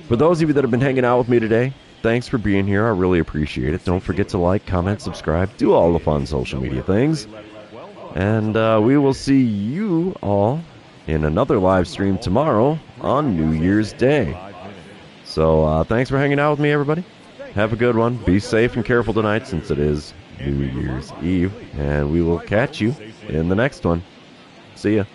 For those of you that have been hanging out with me today, thanks for being here. I really appreciate it. Don't forget to like, comment, subscribe, do all the fun social media things. And we will see you all in another live stream tomorrow on New Year's Day. So thanks for hanging out with me, everybody. Have a good one. Be safe and careful tonight since it is New Year's Eve. And we will catch you in the next one. See ya.